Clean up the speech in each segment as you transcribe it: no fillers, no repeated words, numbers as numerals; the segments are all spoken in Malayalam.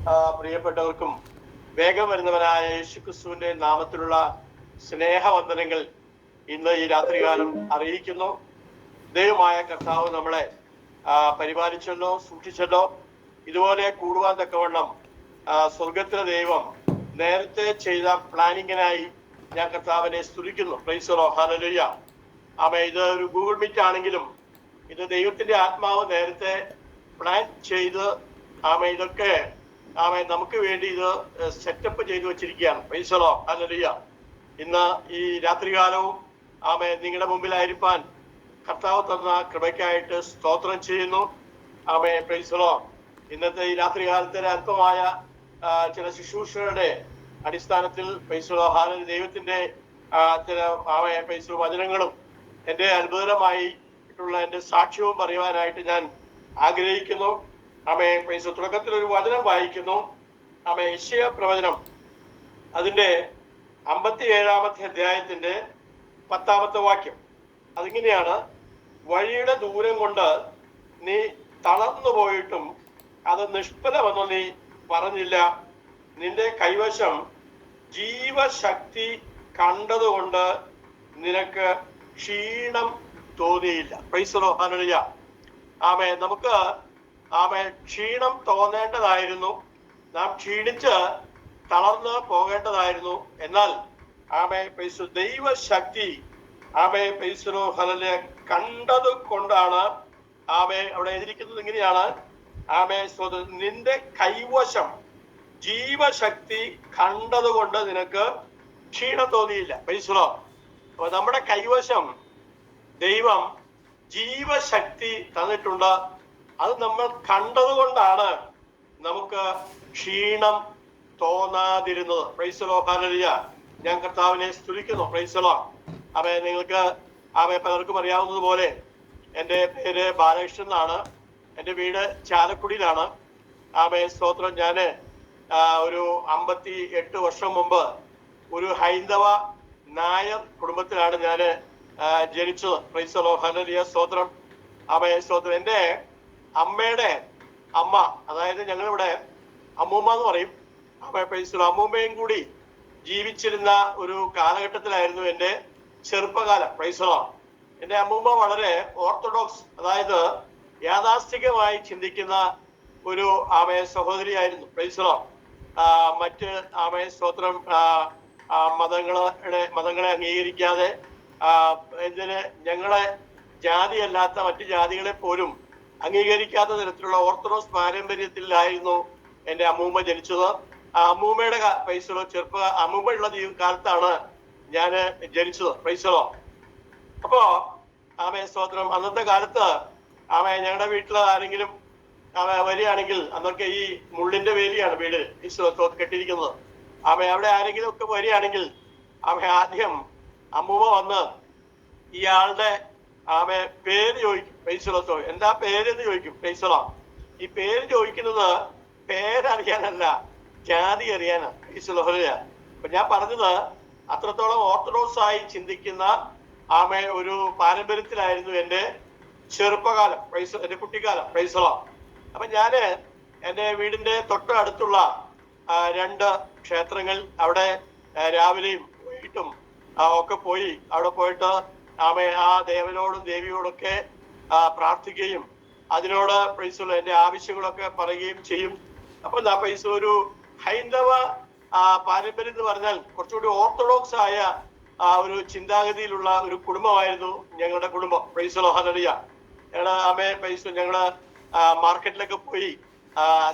പ്രിയപ്പെട്ടവർക്കും വേഗം വരുന്നവനായ യേശുക്രിസ്തുവിന്റെ നാമത്തിലുള്ള സ്നേഹവന്ദനങ്ങൾ ഇന്ന് ഈ രാത്രികാലം അറിയിക്കുന്നു. ദൈവമായ കർത്താവ് നമ്മളെ പരിപാലിച്ചല്ലോ, സൂക്ഷിച്ചല്ലോ. ഇതുപോലെ കൂടുവാൻ തക്കവണ്ണം സ്വർഗത്തിലെ ദൈവം നേരത്തെ ചെയ്ത പ്ലാനിങ്ങിനായി ഞാൻ കർത്താവിനെ സ്തുതിക്കുന്നു. പ്രൈസ് ദി ലോർഡ്, ഹല്ലേലൂയ. ഇത് ഒരു ഗൂഗിൾ മീറ്റ് ആണെങ്കിലും ഇത് ദൈവത്തിന്റെ ആത്മാവ് നേരത്തെ പ്ലാൻ ചെയ്ത് ഇതൊക്കെ നമുക്ക് വേണ്ടി ഇത് സെറ്റപ്പ് ചെയ്തു വെച്ചിരിക്കുകയാണ്. Praise the Lord, hallelujah. ഇന്ന് ഈ രാത്രികാലവും നിങ്ങളുടെ മുമ്പിലായിരിക്കാൻ കർത്താവ് തന്ന കൃപയ്ക്കായിട്ട് സ്തോത്രം ചെയ്യുന്നു. Praise the Lord. ഇന്നത്തെ ഈ രാത്രികാലത്തെ അല്പമായ ചില ശുശ്രൂഷകളുടെ അടിസ്ഥാനത്തിൽ പ്രൈസ് ദി ലോർഡ്, ഹല്ലേലൂയ, ദൈവത്തിന്റെ ചില പ്രൈസ് ദി വചനങ്ങളും എന്റെ അത്ഭുതമായിട്ടുള്ള എന്റെ സാക്ഷ്യവും പറയുവാനായിട്ട് ഞാൻ ആഗ്രഹിക്കുന്നു. പ്രൈസ് തുടക്കത്തിൽ ഒരു വചനം വായിക്കുന്നു. യെശയ്യാ പ്രവചനം അതിന്റെ 57-ാമത്തെ അധ്യായത്തിന്റെ 10-ാമത്തെ വാക്യം. അതിങ്ങനെയാണ്: വഴിയുടെ ദൂരം കൊണ്ട് നീ തളർന്നു പോയിട്ടും അത് നിഷ്ഫലമെന്ന് നീ പറഞ്ഞില്ല. നിന്റെ കൈവശം ജീവശക്തി കണ്ടതുകൊണ്ട് നിനക്ക് ക്ഷീണം തോന്നിയില്ല. Praise the Lord, hallelujah. നമുക്ക് ക്ഷീണം തോന്നേണ്ടതായിരുന്നു. നാം ക്ഷീണിച്ച് തളർന്ന് പോകേണ്ടതായിരുന്നു. എന്നാൽ ദൈവശക്തി പ്രൈസ് ദി ലോർഡ്, ഹല്ലേലൂയ, കണ്ടത് കൊണ്ടാണ് അവിടെ എഴുതിയിരിക്കുന്നത് ഇങ്ങനെയാണ്: നിന്റെ കൈവശം ജീവശക്തി കണ്ടതുകൊണ്ട് നിനക്ക് ക്ഷീണം തോന്നിയില്ല. Praise the Lord. അപ്പൊ നമ്മുടെ കൈവശം ദൈവം ജീവശക്തി തന്നിട്ടുണ്ട്. അത് നമ്മൾ കണ്ടതുകൊണ്ടാണ് നമുക്ക് ക്ഷീണം തോന്നാതിരുന്നത്. Praise the Lord, hallelujah. ഞാൻ കർത്താവിനെ സ്തുതിക്കുന്നു. പ്രൈസ് ദി ലോർഡ്. നിങ്ങൾക്ക് പലർക്കും അറിയാവുന്നതുപോലെ എൻ്റെ പേര് ബാലകൃഷ്ണൻ എന്നാണ്. എൻ്റെ വീട് ചാലക്കുടിയിലാണ്. സ്തോത്രം. ഞാൻ ഒരു 58 വർഷം മുമ്പ് ഒരു ഹൈന്ദവ നായർ കുടുംബത്തിലാണ് ഞാൻ ജനിച്ചത്. പ്രൈസ് ദി ലോർഡ്, ഹല്ലേലൂയ, സ്തോത്രം. സ്തോത്രം. എൻ്റെ അമ്മയുടെ അമ്മ, അതായത് ഞങ്ങളിവിടെ അമ്മൂമ്മ എന്ന് പറയും. Praise the Lord. അമ്മൂമ്മയും കൂടി ജീവിച്ചിരുന്ന ഒരു കാലഘട്ടത്തിലായിരുന്നു എൻ്റെ ചെറുപ്പകാലം. Praise the Lord. എൻ്റെ അമ്മൂമ്മ വളരെ ഓർത്തഡോക്സ്, അതായത് യാഥാസ്ഥികമായി ചിന്തിക്കുന്ന ഒരു സഹോദരിയായിരുന്നു. Praise the Lord. മറ്റ് സ്തോത്രം മതങ്ങളെ അംഗീകരിക്കാതെ ഞങ്ങളെ ജാതിയല്ലാത്ത മറ്റു ജാതികളെ പോലും അംഗീകരിക്കാത്ത തരത്തിലുള്ള ഓർത്തഡോക്സ് പാരമ്പര്യത്തിലായിരുന്നു എൻ്റെ അമ്മൂമ്മ ജനിച്ചത്. അമ്മൂമ്മയുടെ അമ്മൂമ്മ ഉള്ള കാലത്താണ് ഞാൻ ജനിച്ചത്. Praise the Lord. അപ്പോ സ്തോത്രം, അന്നത്തെ കാലത്ത് ഞങ്ങളുടെ വീട്ടിൽ ആരെങ്കിലും വരികയാണെങ്കിൽ, അന്നൊക്കെ ഈ മുള്ളിന്റെ വേലിയാണ് വീട് കെട്ടിയിരിക്കുന്നത്. അവിടെ ആരെങ്കിലും ഒക്കെ വരികയാണെങ്കിൽ ആദ്യം അമ്മൂമ്മ വന്ന് ഇയാളുടെ പേര് ചോദിക്കും. Praise the Lord. എന്താ പേരെന്ന് ചോദിക്കും. Praise the Lord. ഈ പേര് ചോദിക്കുന്നത് പേരറിയാനല്ല, ജാതി അറിയാനാണ്. Praise the Lord. അപ്പൊ ഞാൻ പറഞ്ഞത് അത്രത്തോളം ഓർത്തഡോക്സ് ആയി ചിന്തിക്കുന്ന ഒരു പാരമ്പര്യത്തിലായിരുന്നു എൻ്റെ ചെറുപ്പകാലം, എൻ്റെ കുട്ടിക്കാലം. Praise the Lord. അപ്പൊ ഞാന് എൻ്റെ വീടിന്റെ തൊട്ടടുത്തുള്ള 2 ക്ഷേത്രങ്ങൾ, അവിടെ രാവിലെയും വൈകിട്ടും ഒക്കെ പോയി അവിടെ പോയിട്ട് ആ ദേവനോടും ദേവിയോടൊക്കെ പ്രാർത്ഥിക്കുകയും അതിനോട് പ്രൈസ് ദി ലോർഡ് എൻ്റെ ആവശ്യങ്ങളൊക്കെ പറയുകയും ചെയ്യും. അപ്പൊ പ്രൈസ് ഒരു ഹൈന്ദവ പാരമ്പര്യം എന്ന് പറഞ്ഞാൽ കുറച്ചുകൂടി ഓർത്തഡോക്സ് ആയ ഒരു ചിന്താഗതിയിലുള്ള ഒരു കുടുംബമായിരുന്നു ഞങ്ങളുടെ കുടുംബം. Praise the Lord, hallelujah. ഞങ്ങള് മാർക്കറ്റിലൊക്കെ പോയി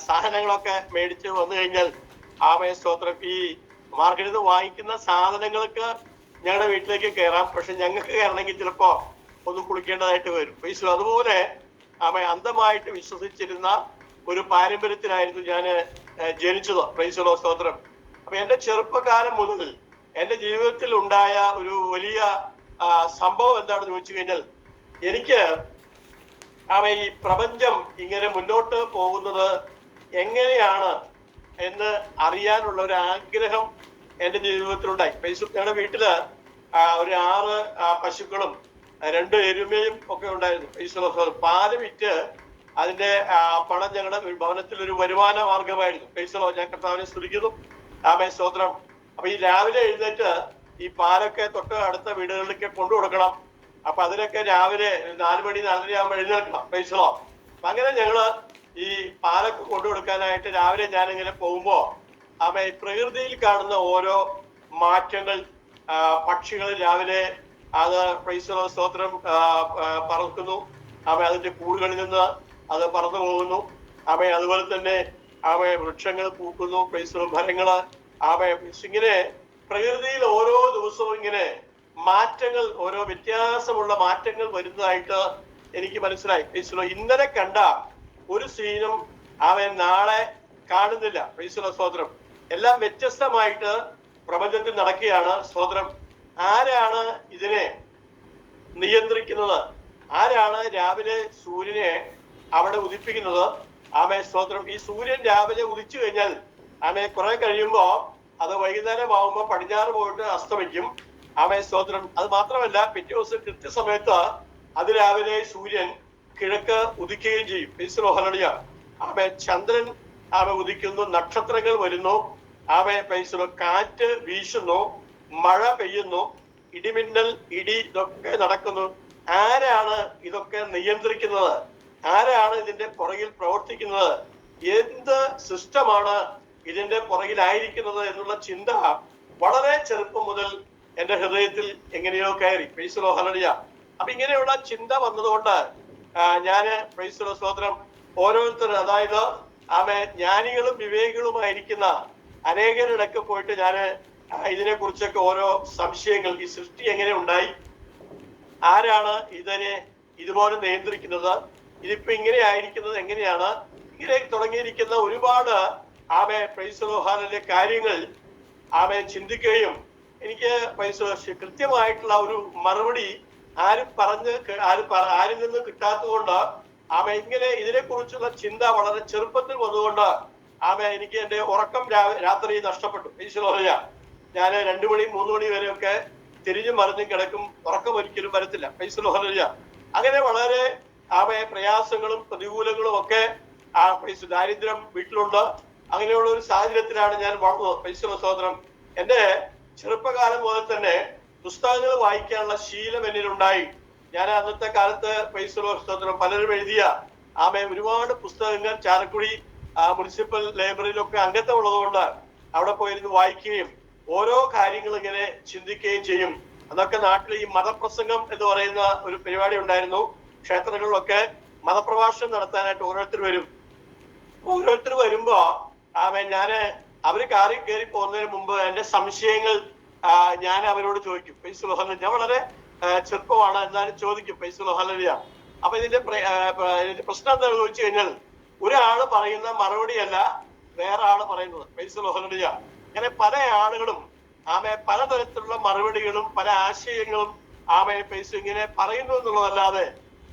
സാധനങ്ങളൊക്കെ മേടിച്ച് വന്നു കഴിഞ്ഞാൽ സ്തോത്രം, ഈ മാർക്കറ്റിൽ നിന്ന് വാങ്ങിക്കുന്ന സാധനങ്ങൾക്ക് ഞങ്ങളുടെ വീട്ടിലേക്ക് കയറാം. പക്ഷെ ഞങ്ങൾക്ക് കയറണമെങ്കിൽ ചിലപ്പോ ഒന്ന് കുളിക്കേണ്ടതായിട്ട് വരും. Praise the Lord. അതുപോലെ അന്ധമായിട്ട് വിശ്വസിച്ചിരുന്ന ഒരു പാരമ്പര്യത്തിലായിരുന്നു ഞാൻ ജനിച്ചത്. പ്രൈസ് ദി ലോർഡ്, സ്തോത്രം. അപ്പൊ എൻ്റെ ചെറുപ്പകാലം മുതൽ എൻ്റെ ജീവിതത്തിൽ ഉണ്ടായ ഒരു വലിയ സംഭവം എന്താണെന്ന് ചോദിച്ചു കഴിഞ്ഞാൽ, എനിക്ക് ഈ പ്രപഞ്ചം ഇങ്ങനെ മുന്നോട്ട് പോകുന്നത് എങ്ങനെയാണ് എന്ന് അറിയാനുള്ള ഒരു ആഗ്രഹം എൻ്റെ ജീവിതത്തിലുണ്ടായി. ഞങ്ങളുടെ വീട്ടില് ഒരു 6 പശുക്കളും 2 എരുമയും ഒക്കെ ഉണ്ടായിരുന്നു. പാല് വിറ്റ് അതിന്റെ പണം ഞങ്ങളുടെ ഭവനത്തിൽ ഒരു വരുമാന മാർഗമായിരുന്നു. പൈസ ഞാൻ കർത്താവിനെ സ്തുതിക്കുന്നു. സ്തോത്രം. അപ്പൊ ഈ രാവിലെ എഴുന്നേറ്റ് ഈ പാലൊക്കെ തൊട്ട് അടുത്ത വീടുകളിലേക്ക് കൊണ്ടു കൊടുക്കണം. അപ്പൊ അതിനൊക്കെ രാവിലെ 4 മണി 4:30 ആകുമ്പോൾ എഴുന്നേൽക്കണം. പൈസലോ. അപ്പൊ അങ്ങനെ ഞങ്ങള് ഈ പാലൊക്കെ കൊണ്ടു കൊടുക്കാനായിട്ട് രാവിലെ ഞാനിങ്ങനെ പോകുമ്പോ പ്രകൃതിയിൽ കാണുന്ന ഓരോ മാറ്റങ്ങൾ, പക്ഷികൾ രാവിലെ അത് പൈസലോ സ്തോത്രം പറക്കുന്നു. അതിന്റെ കൂടുകളിൽ നിന്ന് അത് പറന്നു പോകുന്നു. അതുപോലെ തന്നെ വൃക്ഷങ്ങൾ പൂക്കുന്നു, പൈസലോ മരങ്ങള് ഇങ്ങനെ പ്രകൃതിയിൽ ഓരോ ദിവസവും ഇങ്ങനെ മാറ്റങ്ങൾ, ഓരോ വ്യത്യാസമുള്ള മാറ്റങ്ങൾ വരുന്നതായിട്ട് എനിക്ക് മനസ്സിലായി. പൈസലോ ഇന്നലെ കണ്ട ഒരു സീനും നാളെ കാണുന്നില്ല. പൈസലോ സ്തോത്രം. എല്ലാം വ്യത്യസ്തമായിട്ട് പ്രപഞ്ചത്തിൽ നടക്കുകയാണ്. സ്തോത്രം. ആരാണ് ഇതിനെ നിയന്ത്രിക്കുന്നത്? ആരാണ് രാവിലെ സൂര്യനെ അവിടെ ഉദിപ്പിക്കുന്നത്? സ്തോത്രം. ഈ സൂര്യൻ രാവിലെ ഉദിച്ചു കഴിഞ്ഞാൽ കുറെ കഴിയുമ്പോ അത് വൈകുന്നേരം ആവുമ്പോ പടിഞ്ഞാറ് പോയിട്ട് അസ്തമിക്കും. സ്തോത്രം. അത് മാത്രമല്ല, പിറ്റേ ദിവസം കൃത്യസമയത്ത് അതിരാവിലെ സൂര്യൻ കിഴക്ക് ഉദിക്കുകയും ചെയ്യും. പൈസലോഹലടിയ. ചന്ദ്രൻ ഉദിക്കുന്നു, നക്ഷത്രങ്ങൾ വരുന്നു. പൈസലോ കാറ്റ് വീശുന്നു, മഴ പെയ്യുന്നു, ഇടിമിന്നൽ, ഇടി ഇതൊക്കെ നടക്കുന്നു. ആരാണ് ഇതൊക്കെ നിയന്ത്രിക്കുന്നത്? ആരാണ് ഇതിന്റെ പുറകിൽ പ്രവർത്തിക്കുന്നത്? എന്ത് സിസ്റ്റമാണ് ഇതിന്റെ പുറകിലായിരിക്കുന്നത് എന്നുള്ള ചിന്ത വളരെ ചെറുപ്പം മുതൽ എന്റെ ഹൃദയത്തിൽ എങ്ങനെയോ കയറി. പൈസലോ ഹലടിയ. അപ്പൊ ഇങ്ങനെയുള്ള ചിന്ത വന്നതുകൊണ്ട് ഞാന് പൈസലോ സ്തോത്രം ഓരോരുത്തർ, അതായത് ജ്ഞാനികളും വിവേകികളുമായിരിക്കുന്ന അനേകരിടക്ക് പോയിട്ട് ഞാന് ഇതിനെ കുറിച്ചൊക്കെ ഓരോ സംശയങ്ങൾ, ഈ സൃഷ്ടി എങ്ങനെ ഉണ്ടായി, ആരാണ് ഇതിനെ ഇതുപോലെ നിയന്ത്രിക്കുന്നത്, ഇതിപ്പോ ഇങ്ങനെ ആയിരിക്കുന്നത് എങ്ങനെയാണ്, ഇങ്ങനെ തുടങ്ങിയിരിക്കുന്ന ഒരുപാട് പ്രൈസലോഹാനിലെ കാര്യങ്ങൾ ചിന്തിക്കുകയും എനിക്ക് കൃത്യമായിട്ടുള്ള ഒരു മറുപടി ആരിൽ നിന്ന് കിട്ടാത്തത് കൊണ്ട് ഇങ്ങനെ ഇതിനെ കുറിച്ചുള്ള ചിന്ത വളരെ ചെറുപ്പത്തിൽ വന്നുകൊണ്ട് എനിക്ക് എന്റെ ഉറക്കം രാത്രി നഷ്ടപ്പെട്ടു. പൈസലോഹന. ഞാൻ 2 മണി 3 മണി വരെയൊക്കെ തിരിഞ്ഞും മറിഞ്ഞും കിടക്കും. ഉറക്കം ഒരിക്കലും വരത്തില്ല. പൈസലോഹന. അങ്ങനെ വളരെ പ്രയാസങ്ങളും പ്രതികൂലങ്ങളും ഒക്കെ ദാരിദ്ര്യം വീട്ടിലുണ്ട്. അങ്ങനെയുള്ള ഒരു സാഹചര്യത്തിലാണ് ഞാൻ വളർന്നത്. പൈസലോ സ്തോത്രം. എന്റെ ചെറുപ്പകാലം മുതൽ തന്നെ പുസ്തകങ്ങൾ വായിക്കാനുള്ള ശീലം എന്നിലുണ്ടായി. ഞാൻ അന്നത്തെ കാലത്ത് പൈസലോ സ്തോത്രം പലരും എഴുതിയ ഒരുപാട് പുസ്തകങ്ങൾ ചാലക്കുടി മുനിസിപ്പൽ ലൈബ്രറിയിലൊക്കെ അംഗത്വം ഉള്ളതുകൊണ്ട് അവിടെ പോയിരുന്നു വായിക്കുകയും ഓരോ കാര്യങ്ങൾ ഇങ്ങനെ ചിന്തിക്കുകയും ചെയ്യും. അതൊക്കെ നാട്ടിൽ ഈ മതപ്രസംഗം എന്ന് പറയുന്ന ഒരു പരിപാടി ഉണ്ടായിരുന്നു. ക്ഷേത്രങ്ങളിലൊക്കെ മതപ്രഭാഷണം നടത്താനായിട്ട് ഓരോരുത്തർ വരും. ഓരോരുത്തർ വരുമ്പോ അവര് കാറി കയറി പോകുന്നതിന് മുമ്പ് എന്റെ സംശയങ്ങൾ ഞാൻ അവരോട് ചോദിക്കും. പൈസലോഹല. ഞാൻ വളരെ ചെറുപ്പമാണ്, എന്നാലും ചോദിക്കും. പൈസലോഹലിയ. അപ്പൊ ഇതിന്റെ പ്രശ്നം എന്താണെന്ന് ചോദിച്ചു കഴിഞ്ഞാൽ ഒരാള് പറയുന്ന മറുപടിയല്ല വേറെ ആള് പറയുന്നത്. പൈസലോഹലിയ. അങ്ങനെ പല ആളുകളും പലതരത്തിലുള്ള മറുപടികളും പല ആശയങ്ങളും പൈസ ഇങ്ങനെ പറയുന്നു എന്നുള്ളതല്ലാതെ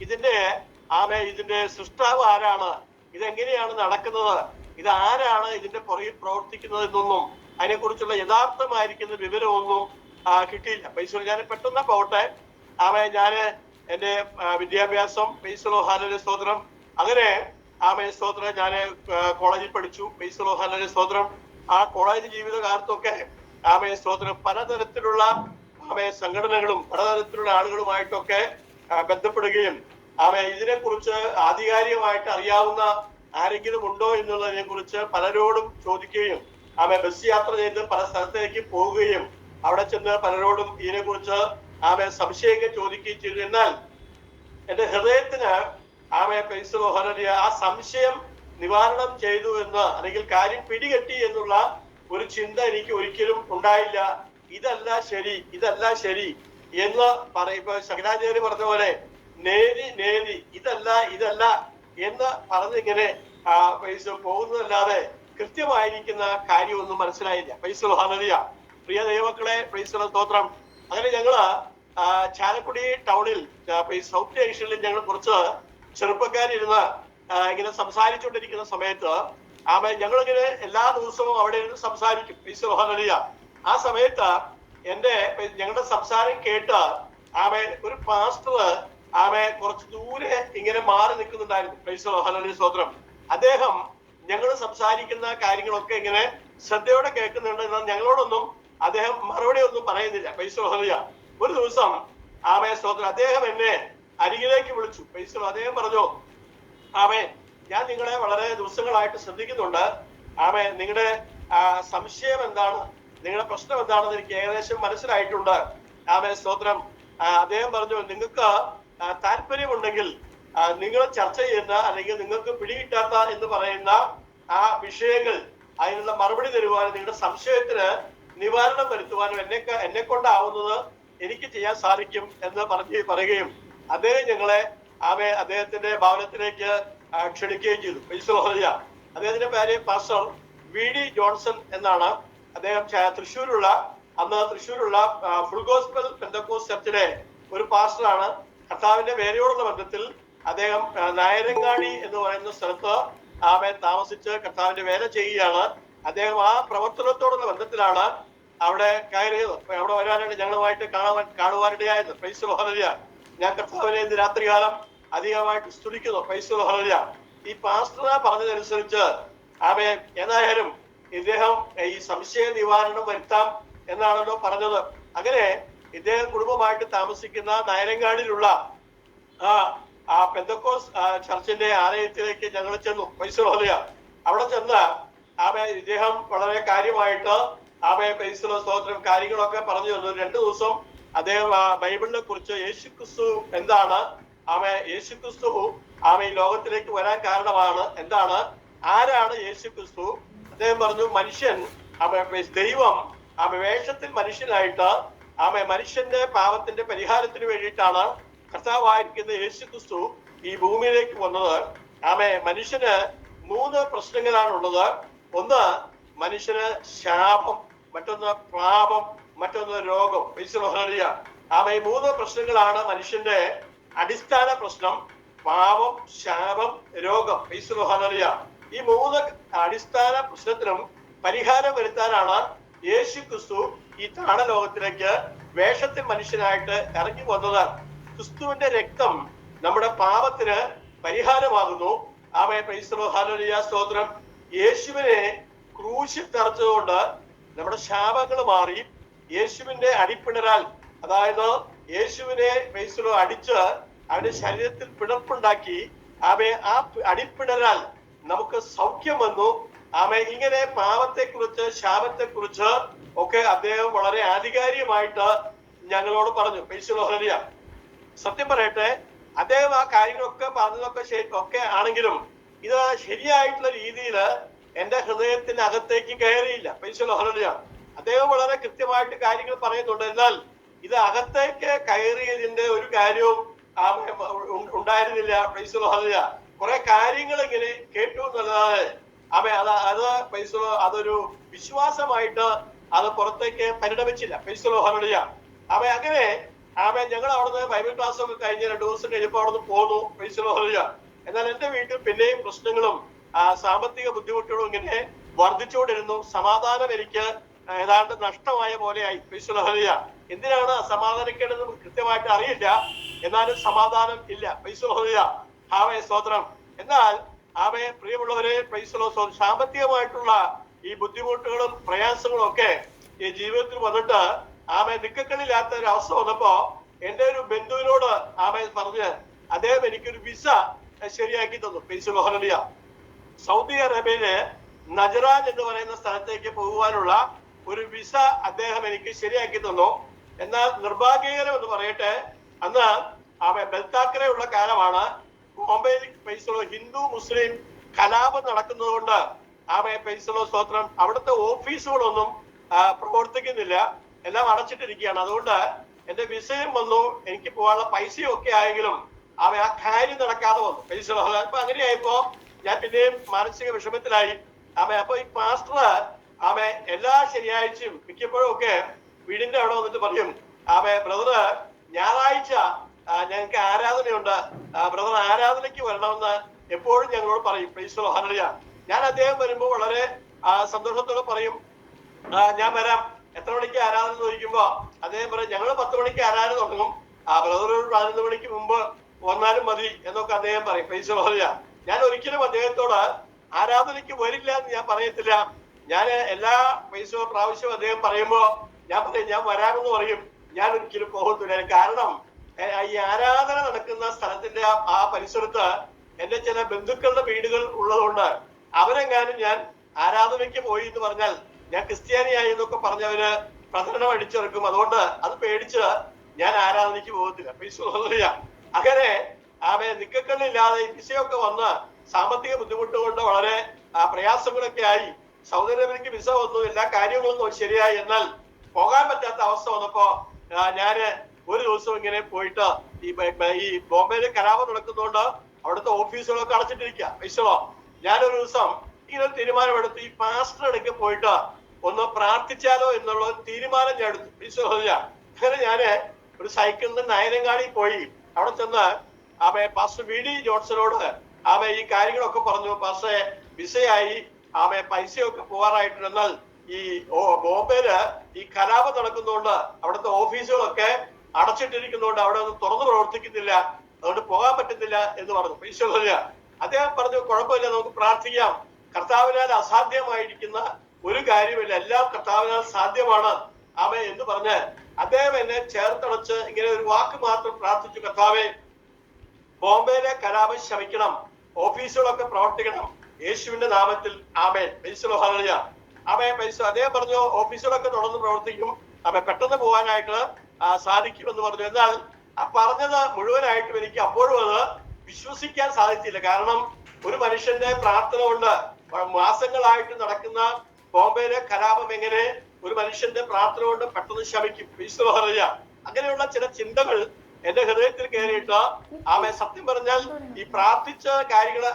ഇതിന്റെ സൃഷ്ടാവ് ആരാണ്, ഇതെങ്ങനെയാണ് നടക്കുന്നത്, ഇത് ആരാണ് ഇതിന്റെ പുറകിൽ പ്രവർത്തിക്കുന്നത് എന്നൊന്നും അതിനെക്കുറിച്ചുള്ള യഥാർത്ഥമായിരിക്കുന്ന വിവരമൊന്നും കിട്ടിയില്ല. പൈസ ഞാൻ പെട്ടെന്ന് പോട്ടെ. ഞാന് എന്റെ വിദ്യാഭ്യാസം പൈസലോഹാനന്റെ സ്തോത്രം. അങ്ങനെ സ്തോത്രം ഞാന് കോളേജിൽ പഠിച്ചു. പൈസലോഹാനന്റെ സ്തോത്രം. ആ കോളേജ് ജീവിതകാലത്തൊക്കെ സ്തോത്രം പലതരത്തിലുള്ള സംഘടനകളും പലതരത്തിലുള്ള ആളുകളുമായിട്ടൊക്കെ ബന്ധപ്പെടുകയും ഇതിനെക്കുറിച്ച് ആധികാരികമായിട്ട് അറിയാവുന്ന ആരെങ്കിലും ഉണ്ടോ എന്നുള്ളതിനെ കുറിച്ച് പലരോടും ചോദിക്കുകയും ബസ് യാത്ര ചെയ്ത് പല സ്ഥലത്തേക്ക് പോവുകയും അവിടെ ചെന്ന് പലരോടും ഇതിനെക്കുറിച്ച് സംശയങ്ങൾ ചോദിക്കുകയും ചെയ്തു. എന്നാൽ എന്റെ ഹൃദയത്തിന് ആ സംശയം നിവാരണം ചെയ്തു എന്ന്, അല്ലെങ്കിൽ കാര്യം പിടികെട്ടി എന്നുള്ള ഒരു ചിന്ത എനിക്ക് ഒരിക്കലും ഉണ്ടായില്ല. ഇതല്ല ശരി, ഇതല്ല ശരി എന്ന് ഇപ്പൊ ശങ്കരാചാര്യ പറഞ്ഞ പോലെ നേതി ഇതല്ല എന്ന് പറഞ്ഞിങ്ങനെ പോകുന്നതല്ലാതെ കൃത്യമായിരിക്കുന്ന കാര്യമൊന്നും മനസ്സിലായില്ല. പൈസലോഹാനലിയ. പ്രിയ ദൈവമക്കളെ, പൈസല സ്തോത്രം. അങ്ങനെ ഞങ്ങള് ചാലക്കുടി ടൗണിൽ സൗത്ത് ജംഗ്ഷനിൽ ഞങ്ങൾ കുറച്ച് ചെറുപ്പക്കാരിരുന്ന് ഇങ്ങനെ സംസാരിച്ചുകൊണ്ടിരിക്കുന്ന സമയത്ത് ഞങ്ങളിങ്ങനെ എല്ലാ ദിവസവും അവിടെ ഇരുന്ന് സംസാരിക്കും. പൈസലോഹാനലിയ. ആ സമയത്ത് ഞങ്ങളുടെ സംസാരം കേട്ട് ഒരു പാസ്റ്റർ കുറച്ച് ദൂരെ ഇങ്ങനെ മാറി നിൽക്കുന്നുണ്ടായിരുന്നു. പ്രൈസ് ഹല്ലേലൂയ സ്തോത്രം. അദ്ദേഹം ഞങ്ങൾ സംസാരിക്കുന്ന കാര്യങ്ങളൊക്കെ ഇങ്ങനെ ശ്രദ്ധയോടെ കേൾക്കുന്നുണ്ട്. എന്നാൽ ഞങ്ങളോടൊന്നും അദ്ദേഹം മറുപടി ഒന്നും പറയുന്നില്ല. Price hallelujah. ഒരു ദിവസം സ്തോത്രം അദ്ദേഹം എന്നെ അരികിലേക്ക് വിളിച്ചു. പ്രൈസ് അദ്ദേഹം പറഞ്ഞു, ഞാൻ നിങ്ങളെ വളരെ ദിവസങ്ങളായിട്ട് ശ്രദ്ധിക്കുന്നുണ്ട്. നിങ്ങളുടെ സംശയം എന്താണ്, നിങ്ങളുടെ പ്രശ്നം എന്താണെന്ന് എനിക്ക് ഏകദേശം മനസ്സിലായിട്ടുണ്ട്. സ്തോത്രം. അദ്ദേഹം പറഞ്ഞു, നിങ്ങൾക്ക് താല്പര്യമുണ്ടെങ്കിൽ നിങ്ങൾ ചർച്ച ചെയ്യുന്ന അല്ലെങ്കിൽ നിങ്ങൾക്ക് പിടികിട്ടാത്ത എന്ന് പറയുന്ന ആ വിഷയങ്ങൾ അതിനുള്ള മറുപടി തരുവാനും നിങ്ങളുടെ സംശയത്തിന് നിവാരണം വരുത്തുവാനും എന്നെ കൊണ്ടാവുന്നത് എനിക്ക് ചെയ്യാൻ സാധിക്കും എന്ന് പറയുകയും അദ്ദേഹം ഞങ്ങളെ അദ്ദേഹത്തിന്റെ ഭവനത്തിലേക്ക് ക്ഷണിക്കുകയും ചെയ്തു. പ്രൈസ്. അദ്ദേഹത്തിന്റെ പേര് പാസ്റ്റർ വി.ഡി. ജോൺസൺ എന്നാണ്. അദ്ദേഹം തൃശ്ശൂരുള്ള ഫുൾ ഗോസ്പൽ പെന്തക്കോസ്റ്റ് ചർച്ചിലെ ഒരു പാസ്റ്ററാണ്. കർത്താവിന്റെ വേലയോടുള്ള ബന്ധത്തിൽ അദ്ദേഹം നായരങ്ങാടി എന്ന് പറയുന്ന സ്ഥലത്ത് താമസിച്ച് കർത്താവിന്റെ വേല ചെയ്യുകയാണ്. അദ്ദേഹം ആ പ്രവർത്തനത്തോടുള്ള ബന്ധത്തിലാണ് അവിടെ കയറിയത്. അവിടെ വരാനായിട്ട് ഞങ്ങളുമായിട്ട് കാണുവാനിടയായത്. Price hallelujah. ഞാൻ കർത്താവിനെ ഇന്ന് രാത്രികാലം അധികമായിട്ട് സ്തുതിക്കുന്നു. Price hallelujah. ഈ പാസ്റ്റർ പറഞ്ഞതനുസരിച്ച് ഏതായാലും ഇദ്ദേഹം ഈ സംശയ നിവാരണം വരുത്താം എന്നാണല്ലോ പറഞ്ഞത്. അങ്ങനെ ഇദ്ദേഹം കുടുംബമായിട്ട് താമസിക്കുന്ന നായരങ്ങാടിയിലുള്ള പെന്തക്കോസ് ചർച്ചിന്റെ ആലയത്തിലേക്ക് ഞങ്ങൾ ചെന്നു. Price hallelujah. അവിടെ ചെന്ന് ഇദ്ദേഹം വളരെ കാര്യമായിട്ട് പ്രൈസ് സ്തോത്രം കാര്യങ്ങളൊക്കെ പറഞ്ഞു തന്നു. 2 ദിവസം അദ്ദേഹം ബൈബിളിനെ കുറിച്ച് യേശുക്രിസ്തു എന്താണ്, യേശുക്രിസ്തു ഈ ലോകത്തിലേക്ക് വരാൻ കാരണമാണ് എന്താണ്, ആരാണ് യേശുക്രിസ്തു. അദ്ദേഹം പറഞ്ഞു, മനുഷ്യൻ ദൈവം വേഷത്തിൽ മനുഷ്യനായിട്ട് മനുഷ്യന്റെ പാപത്തിന്റെ പരിഹാരത്തിന് വേണ്ടിയിട്ടാണ് കർത്താവായിരിക്കുന്ന യേശുക്രിസ്തു ഈ ഭൂമിയിലേക്ക് വന്നത്. മനുഷ്യന് 3 പ്രശ്നങ്ങളാണുള്ളത്. ഒന്ന് മനുഷ്യന് ശാപം, മറ്റൊന്ന് പാപം, മറ്റൊന്ന് രോഗം. Price hallelujah. ഈ 3 പ്രശ്നങ്ങളാണ് മനുഷ്യന്റെ അടിസ്ഥാന പ്രശ്നം. പാപം, ശാപം, രോഗം. Price hallelujah. ഈ 3 അടിസ്ഥാന പ്രശ്നത്തിനും പരിഹാരം വരുത്താനാണ് യേശുക്രിസ്തു ഈ താണലോകത്തിലേക്ക് വേഷത്തിൽ മനുഷ്യനായിട്ട് ഇറങ്ങി വന്നത്. ക്രിസ്തുവിന്റെ രക്തം നമ്മുടെ പാപത്തിന് പരിഹാരമാകുന്നു. പ്രൈസ് ഹല്ലേലൂയ സ്തോത്രം. യേശുവിനെ ക്രൂശിൽ തറച്ചതുകൊണ്ട് നമ്മുടെ ശാപങ്ങൾ മാറി. യേശുവിന്റെ അടിപ്പിണരാൽ, അതായത് യേശുവിനെ അടിച്ച് അവന്റെ ശരീരത്തിൽ പിണപ്പുണ്ടാക്കി ആ അടിപ്പിണരാൽ നമുക്ക് സൗഖ്യം വന്നു. ഇങ്ങനെ പാപത്തെക്കുറിച്ച് ശാപത്തെക്കുറിച്ച് ഒക്കെ അദ്ദേഹം വളരെ ആധികാരികമായിട്ട് ഞങ്ങളോട് പറഞ്ഞു. Price hallelujah. സത്യം പറയട്ടെ, അദ്ദേഹം ആ കാര്യങ്ങളൊക്കെ പറഞ്ഞതൊക്കെ ആണെങ്കിലും ഇത് ശരിയായിട്ടുള്ള രീതിയിൽ എന്റെ ഹൃദയത്തിനകത്തേക്ക് കയറിയില്ല. Price hallelujah. അദ്ദേഹം വളരെ കൃത്യമായിട്ട് കാര്യങ്ങൾ പറയുന്നുണ്ട്. എന്നാൽ ഇത് അകത്തേക്ക് കയറിയതിന്റെ ഒരു കാര്യവും ഉണ്ടായിരുന്നില്ല. Price hallelujah. കുറെ കാര്യങ്ങൾ ഇങ്ങനെ കേട്ടു എന്നല്ലാതെ അതൊരു വിശ്വാസമായിട്ട് അത് പുറത്തേക്ക് പരിണമിച്ചില്ല. Price hallelujah. അങ്ങനെ ഞങ്ങൾ അവിടുന്ന് ബൈബിൾ ക്ലാസ് ഒക്കെ കഴിഞ്ഞ് 2 ദിവസം കഴിഞ്ഞപ്പോൾ അവിടുന്ന് പോന്നു. Price hallelujah. എന്നാൽ എന്റെ വീട്ടിൽ പിന്നെയും പ്രശ്നങ്ങളും സാമ്പത്തിക ബുദ്ധിമുട്ടുകളും ഇങ്ങനെ വർദ്ധിച്ചുകൊണ്ടിരുന്നു. സമാധാനം എനിക്ക് ഏതാണ്ട് നഷ്ടമായ പോലെയായി. Price hallelujah. എന്തിനാണ് സമാധാനിക്കേണ്ടത് കൃത്യമായിട്ട് അറിയില്ല, എന്നാലും സമാധാനം ഇല്ല. Price hallelujah. സ്തോത്രം. എന്നാൽ പ്രിയമുള്ളവരെ, പ്രൈസ് സാമ്പത്തികമായിട്ടുള്ള ഈ ബുദ്ധിമുട്ടുകളും പ്രയാസങ്ങളും ഒക്കെ ഈ ജീവിതത്തിൽ വന്നിട്ട് നിക്കക്കളില്ലാത്ത ഒരു അവസ്ഥ വന്നപ്പോ എന്റെ ഒരു ബന്ധുവിനോട് പറഞ്ഞ് അദ്ദേഹം എനിക്കൊരു വിസ ശരിയാക്കി തന്നു. Price hallelujah. സൗദി അറേബ്യയിലെ നജറാൻ എന്ന് പറയുന്ന സ്ഥലത്തേക്ക് പോകുവാനുള്ള ഒരു വിസ അദ്ദേഹം എനിക്ക് ശരിയാക്കി തന്നു. എന്നാൽ നിർഭാഗ്യകരം എന്ന് പറയട്ടെ, അന്ന് ബൽത്താക്കരയുള്ള കാലമാണ്. ബോംബെയിൽ ഹിന്ദു മുസ്ലിം കലാപം നടക്കുന്നത് കൊണ്ട് സ്തോത്രം അവിടുത്തെ ഓഫീസുകളൊന്നും പ്രവർത്തിക്കുന്നില്ല, എല്ലാം അടച്ചിട്ടിരിക്കുകയാണ്. അതുകൊണ്ട് എന്റെ വിസയും വന്നു, എനിക്ക് പോകാനുള്ള പൈസയും ഒക്കെ ആയെങ്കിലും ആ കാര്യം നടക്കാതെ വന്നു. അപ്പൊ അങ്ങനെയായപ്പോ ഞാൻ പിന്നെയും മാനസിക വിഷമത്തിലായി. അപ്പൊ ഈ പാസ്റ്റർ എല്ലാ ശനിയാഴ്ചയും മിക്കപ്പോഴും ഒക്കെ വീടിന്റെ അവിടെ വന്നിട്ട് പറയും, ബ്രദറ് ഞായറാഴ്ച ഞങ്ങൾക്ക് ആരാധനയുണ്ട്, ബ്രദർ ആരാധനയ്ക്ക് വരണമെന്ന് എപ്പോഴും ഞങ്ങളോട് പറയും. Price hallelujah. ഞാൻ അദ്ദേഹം വരുമ്പോൾ വളരെ സന്തോഷത്തോടെ പറയും, ഞാൻ വരാം, എത്ര മണിക്ക് ആരാധന ചോദിക്കുമ്പോ അദ്ദേഹം പറയും, ഞങ്ങൾ 10 മണിക്ക് ആരാധന തുടങ്ങും, ബ്രദർ ഒരു 11 മണിക്ക് മുമ്പ് വന്നാലും മതി എന്നൊക്കെ അദ്ദേഹം പറയും. പൈസ പറയാ. ഞാൻ ഒരിക്കലും അദ്ദേഹത്തോട് ആരാധനയ്ക്ക് വരില്ല എന്ന് ഞാൻ പറയത്തില്ല. ഞാൻ എല്ലാ പൈസ പ്രാവശ്യവും അദ്ദേഹം പറയുമ്പോ ഞാൻ പറയും ഞാൻ വരാമെന്ന് പറയും. ഞാൻ ഒരിക്കലും പോകത്തില്ല. കാരണം ഈ ആരാധന നടക്കുന്ന സ്ഥലത്തിന്റെ ആ പരിസരത്ത് എന്റെ ചില ബന്ധുക്കളുടെ വീടുകൾ ഉള്ളതുകൊണ്ട് അവരെങ്ങാനും ഞാൻ ആരാധനയ്ക്ക് പോയി എന്ന് പറഞ്ഞാൽ ഞാൻ ക്രിസ്ത്യാനിയായി എന്നൊക്കെ പറഞ്ഞവര് പ്രചരണം അടിച്ചിറക്കും. അതുകൊണ്ട് അത് പേടിച്ച് ഞാൻ ആരാധനയ്ക്ക് പോകത്തില്ല. പൈസ അങ്ങനെ നിക്കക്കണ്ണില്ലാതെ ഈ വിസയൊക്കെ വന്ന് സാമ്പത്തിക ബുദ്ധിമുട്ട് കൊണ്ട് വളരെ പ്രയാസങ്ങളൊക്കെ ആയി. സൗദി അറേബ്യക്ക് വിസ വന്നു, എല്ലാ കാര്യങ്ങളൊന്നും ശരിയായി. എന്നാൽ പോകാൻ പറ്റാത്ത അവസ്ഥ വന്നപ്പോ ഞാന് ഒരു ദിവസം ഇങ്ങനെ പോയിട്ട് ഈ ബോംബെയില് കലാപം നടക്കുന്നതുകൊണ്ട് അവിടുത്തെ ഓഫീസുകളൊക്കെ അടച്ചിട്ടിരിക്കുക. പൈസോ ഞാനൊരു ദിവസം ഇങ്ങനെ തീരുമാനമെടുത്ത് ഈ പാസ്റ്റർ ഇടയ്ക്ക് പോയിട്ട് ഒന്ന് പ്രാർത്ഥിച്ചാലോ എന്നുള്ള തീരുമാനം ഞാൻ എടുത്തു. പൈസ അങ്ങനെ ഞാന് ഒരു സൈക്കിളിന് നയനങ്ങാടി പോയി. അവിടെ ചെന്ന് പാസ്റ്റർ വി.ഡി. ജോൺസനോട് ഈ കാര്യങ്ങളൊക്കെ പറഞ്ഞു. പാസ്റ്ററെ വിസയായി പൈസയൊക്കെ പോകാറായിട്ടുണ്ട്. എന്നാൽ ഈ ബോംബെയില് ഈ കലാപം നടക്കുന്നതുകൊണ്ട് അവിടുത്തെ ഓഫീസുകളൊക്കെ അടച്ചിട്ടിരിക്കുന്നതുകൊണ്ട് അവിടെ ഒന്നും തുറന്നു പ്രവർത്തിക്കുന്നില്ല, അതുകൊണ്ട് പോകാൻ പറ്റുന്നില്ല എന്ന് പറഞ്ഞു. പൈസ അദ്ദേഹം പറഞ്ഞു കുഴപ്പമില്ല, നമുക്ക് പ്രാർത്ഥിക്കാം. കർത്താവിനാൽ അസാധ്യമായിരിക്കുന്ന ഒരു കാര്യമില്ല, എല്ലാം കർത്താവിനാൽ സാധ്യമാണ് എന്ന് പറഞ്ഞ് അദ്ദേഹം എന്നെ ചേർത്തടച്ച് ഇങ്ങനെ ഒരു വാക്ക് മാത്രം പ്രാർത്ഥിച്ചു. കർത്താവേ, ബോംബെയിലെ കലാപം ശമിക്കണം, ഓഫീസുകളൊക്കെ പ്രവർത്തിക്കണം, യേശുവിന്റെ നാമത്തിൽ ആമേൻ. പൈസ അദ്ദേഹം പറഞ്ഞു ഓഫീസുകളൊക്കെ തുടർന്ന് പ്രവർത്തിക്കും, പെട്ടെന്ന് പോകാനായിട്ട് സാധിക്കുമെന്ന് പറഞ്ഞു. എന്നാൽ പറഞ്ഞത് മുഴുവനായിട്ടും എനിക്ക് അപ്പോഴും അത് വിശ്വസിക്കാൻ സാധിച്ചില്ല. കാരണം ഒരു മനുഷ്യന്റെ പ്രാർത്ഥന കൊണ്ട് മാസങ്ങളായിട്ട് നടക്കുന്ന ബോംബെയിലെ കലാപം എങ്ങനെ ഒരു മനുഷ്യന്റെ പ്രാർത്ഥന കൊണ്ട് പെട്ടെന്ന് ശമിക്കും? അങ്ങനെയുള്ള ചില ചിന്തകൾ എന്റെ ഹൃദയത്തിൽ കയറിയിട്ട് സത്യം പറഞ്ഞാൽ ഈ പ്രാർത്ഥിച്ച കാര്യങ്ങള്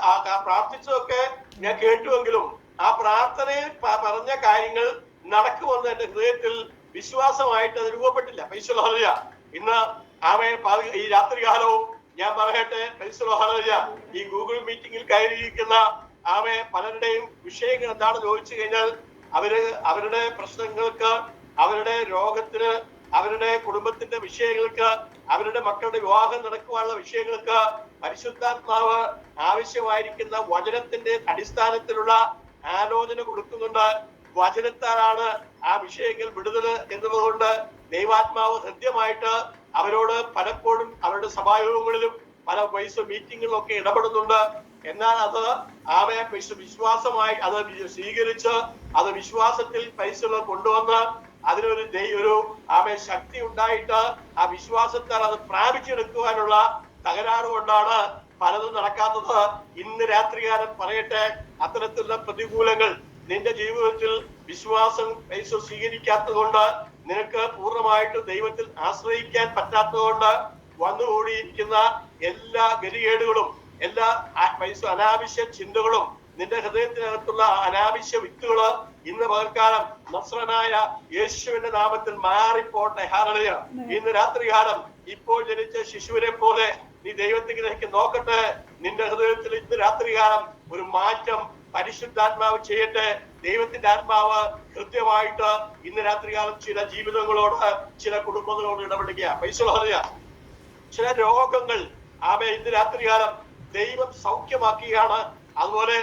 പ്രാർത്ഥിച്ചതൊക്കെ ഞാൻ കേട്ടുവെങ്കിലും ആ പ്രാർത്ഥനയിൽ പറഞ്ഞ കാര്യങ്ങൾ നടക്കുമെന്ന് എന്റെ ഹൃദയത്തിൽ വിശ്വാസമായിട്ട് അത് രൂപപ്പെട്ടില്ല. ഇന്ന് ഈ രാത്രികാലവും ഞാൻ പറയട്ടെ, ഈ ഗൂഗിൾ മീറ്റിംഗിൽ കയറിയിരിക്കുന്ന പലരുടെയും വിഷയങ്ങൾ എന്താണെന്ന് ചോദിച്ചു കഴിഞ്ഞാൽ അവരുടെ പ്രശ്നങ്ങൾക്ക്, അവരുടെ രോഗത്തിന്, അവരുടെ കുടുംബത്തിന്റെ വിഷയങ്ങൾക്ക്, അവരുടെ മക്കളുടെ വിവാഹം നടക്കുവാനുള്ള വിഷയങ്ങൾക്ക് പരിശുദ്ധാത്മാവ് ആവശ്യമായിരിക്കുന്ന വചനത്തിന്റെ അടിസ്ഥാനത്തിലുള്ള ആലോചന കൊടുക്കുന്നുണ്ട്. വചനത്താലാണ് ആ വിഷയങ്ങൾ വിടുതല് എന്നുള്ളതുകൊണ്ട് ദൈവാത്മാവ് ഹൃദ്യമായിട്ട് അവരോട് പലപ്പോഴും അവരുടെ സഭായോഗങ്ങളിലും പല മീറ്റിങ്ങുകളിലും ഒക്കെ ഇടപെടുന്നുണ്ട്. എന്നാൽ അത് വിശ്വാസമായി അത് സ്വീകരിച്ച് അത് വിശ്വാസത്തിൽ പൈസകൾ കൊണ്ടുവന്ന് അതിനൊരു ശക്തി ഉണ്ടായിട്ട് ആ വിശ്വാസത്താൽ അത് പ്രാപിച്ചെടുക്കുവാനുള്ള തകരാറ് കൊണ്ടാണ് പലതും നടക്കാത്തത്. ഇന്ന് രാത്രികാലം പറയട്ടെ, അത്തരത്തിലുള്ള പ്രതികൂലങ്ങൾ നിന്റെ ജീവിതത്തിൽ വിശ്വാസം പൈസ സ്വീകരിക്കാത്തത് കൊണ്ട്, നിനക്ക് പൂർണ്ണമായിട്ട് ദൈവത്തിൽ ആശ്രയിക്കാൻ പറ്റാത്തത് കൊണ്ട് വന്നുകൂടിയിരിക്കുന്ന എല്ലാ ഗതികേടുകളും, എല്ലാ അനാവശ്യ ചിന്തകളും, നിന്റെ ഹൃദയത്തിനകത്തുള്ള അനാവശ്യ വിത്തുകള് ഇന്ന് പകൽക്കാലം നസ്രനായ യേശുവിന്റെ നാമത്തിൽ മാറിപ്പോട്ടെ. ഹല്ലേലൂയ. ഇന്ന് രാത്രികാലം ഇപ്പോൾ ജനിച്ച ശിശുവിനെ പോലെ നീ ദൈവത്തിലേക്ക് നോക്കട്ടെ. നിന്റെ ഹൃദയത്തിൽ ഇന്ന് രാത്രികാലം ഒരു മാറ്റം പരിശുദ്ധാത്മാവ് ചെയ്യട്ടെ. ദൈവത്തിന്റെ ആത്മാവ് കൃത്യമായിട്ട് ഇന്ന് രാത്രികാലം ചില ജീവിതങ്ങളോട്, ചില കുടുംബങ്ങളോട് ഇടപെടുക. ചില രോഗങ്ങൾ ഇന്ന് രാത്രികാലം ദൈവം സൗഖ്യമാക്കുകയാണ്. അതുപോലെ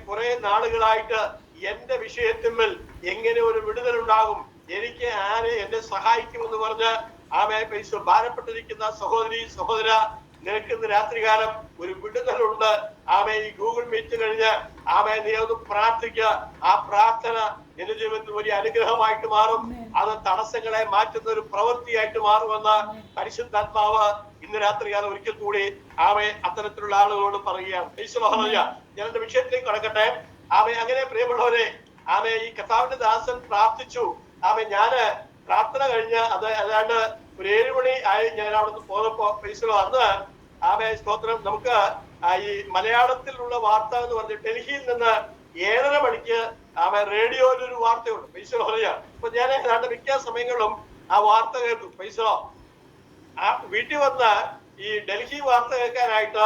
കുറെ നാളുകളായിട്ട് എന്റെ വിഷയത്തിന്മേൽ എങ്ങനെ ഒരു വിടുതലുണ്ടാകും, എനിക്ക് ആരെ എന്നെ സഹായിക്കുമെന്ന് പറഞ്ഞ് ഭാരപ്പെട്ടിരിക്കുന്ന സഹോദരി സഹോദര, നിനക്ക് ഇന്ന് രാത്രികാലം ഒരു വിടുതലുണ്ട്. ഈ ഗൂഗിൾ മീറ്റ് കഴിഞ്ഞ് നീ ഒന്ന് പ്രാർത്ഥിക്കുക. ആ പ്രാർത്ഥന നിന്റെ ജീവിതത്തിൽ വലിയ അനുഗ്രഹമായിട്ട് മാറും. അത് തടസ്സങ്ങളെ മാറ്റുന്ന ഒരു പ്രവൃത്തിയായിട്ട് മാറുമെന്ന് പരിശുദ്ധാത്മാവ് ഇന്ന് രാത്രികാലം ഒരിക്കൽ കൂടി അത്തരത്തിലുള്ള ആളുകളോട് പറയുകയാണ്. ഞാൻ എന്റെ വിഷയത്തിലേക്ക് കടക്കട്ടെ. അങ്ങനെ പ്രിയമുള്ളവരെ, ഈ കർത്താവിന്റെ ദാസൻ പ്രാർത്ഥിച്ചു. ഞാന് പ്രാർത്ഥന കഴിഞ്ഞ് അത് ഏതാണ്ട് ഒരു 7 മണി ആയി ഞാൻ അവിടെ പോയപ്പോ അന്ന് സ്തോത്രം, നമുക്ക് ഈ മലയാളത്തിലുള്ള വാർത്ത എന്ന് പറഞ്ഞ് ഡൽഹിയിൽ നിന്ന് 7:30 മണിക്ക് റേഡിയോയിൽ ഒരു വാർത്തയുണ്ട്. അപ്പൊ ഞാൻ ഏതാണ്ട് മിക്ക സമയങ്ങളിലും ആ വാർത്ത കേട്ടു. വീട്ടിൽ വന്ന് ഈ ഡൽഹി വാർത്ത കേൾക്കാനായിട്ട്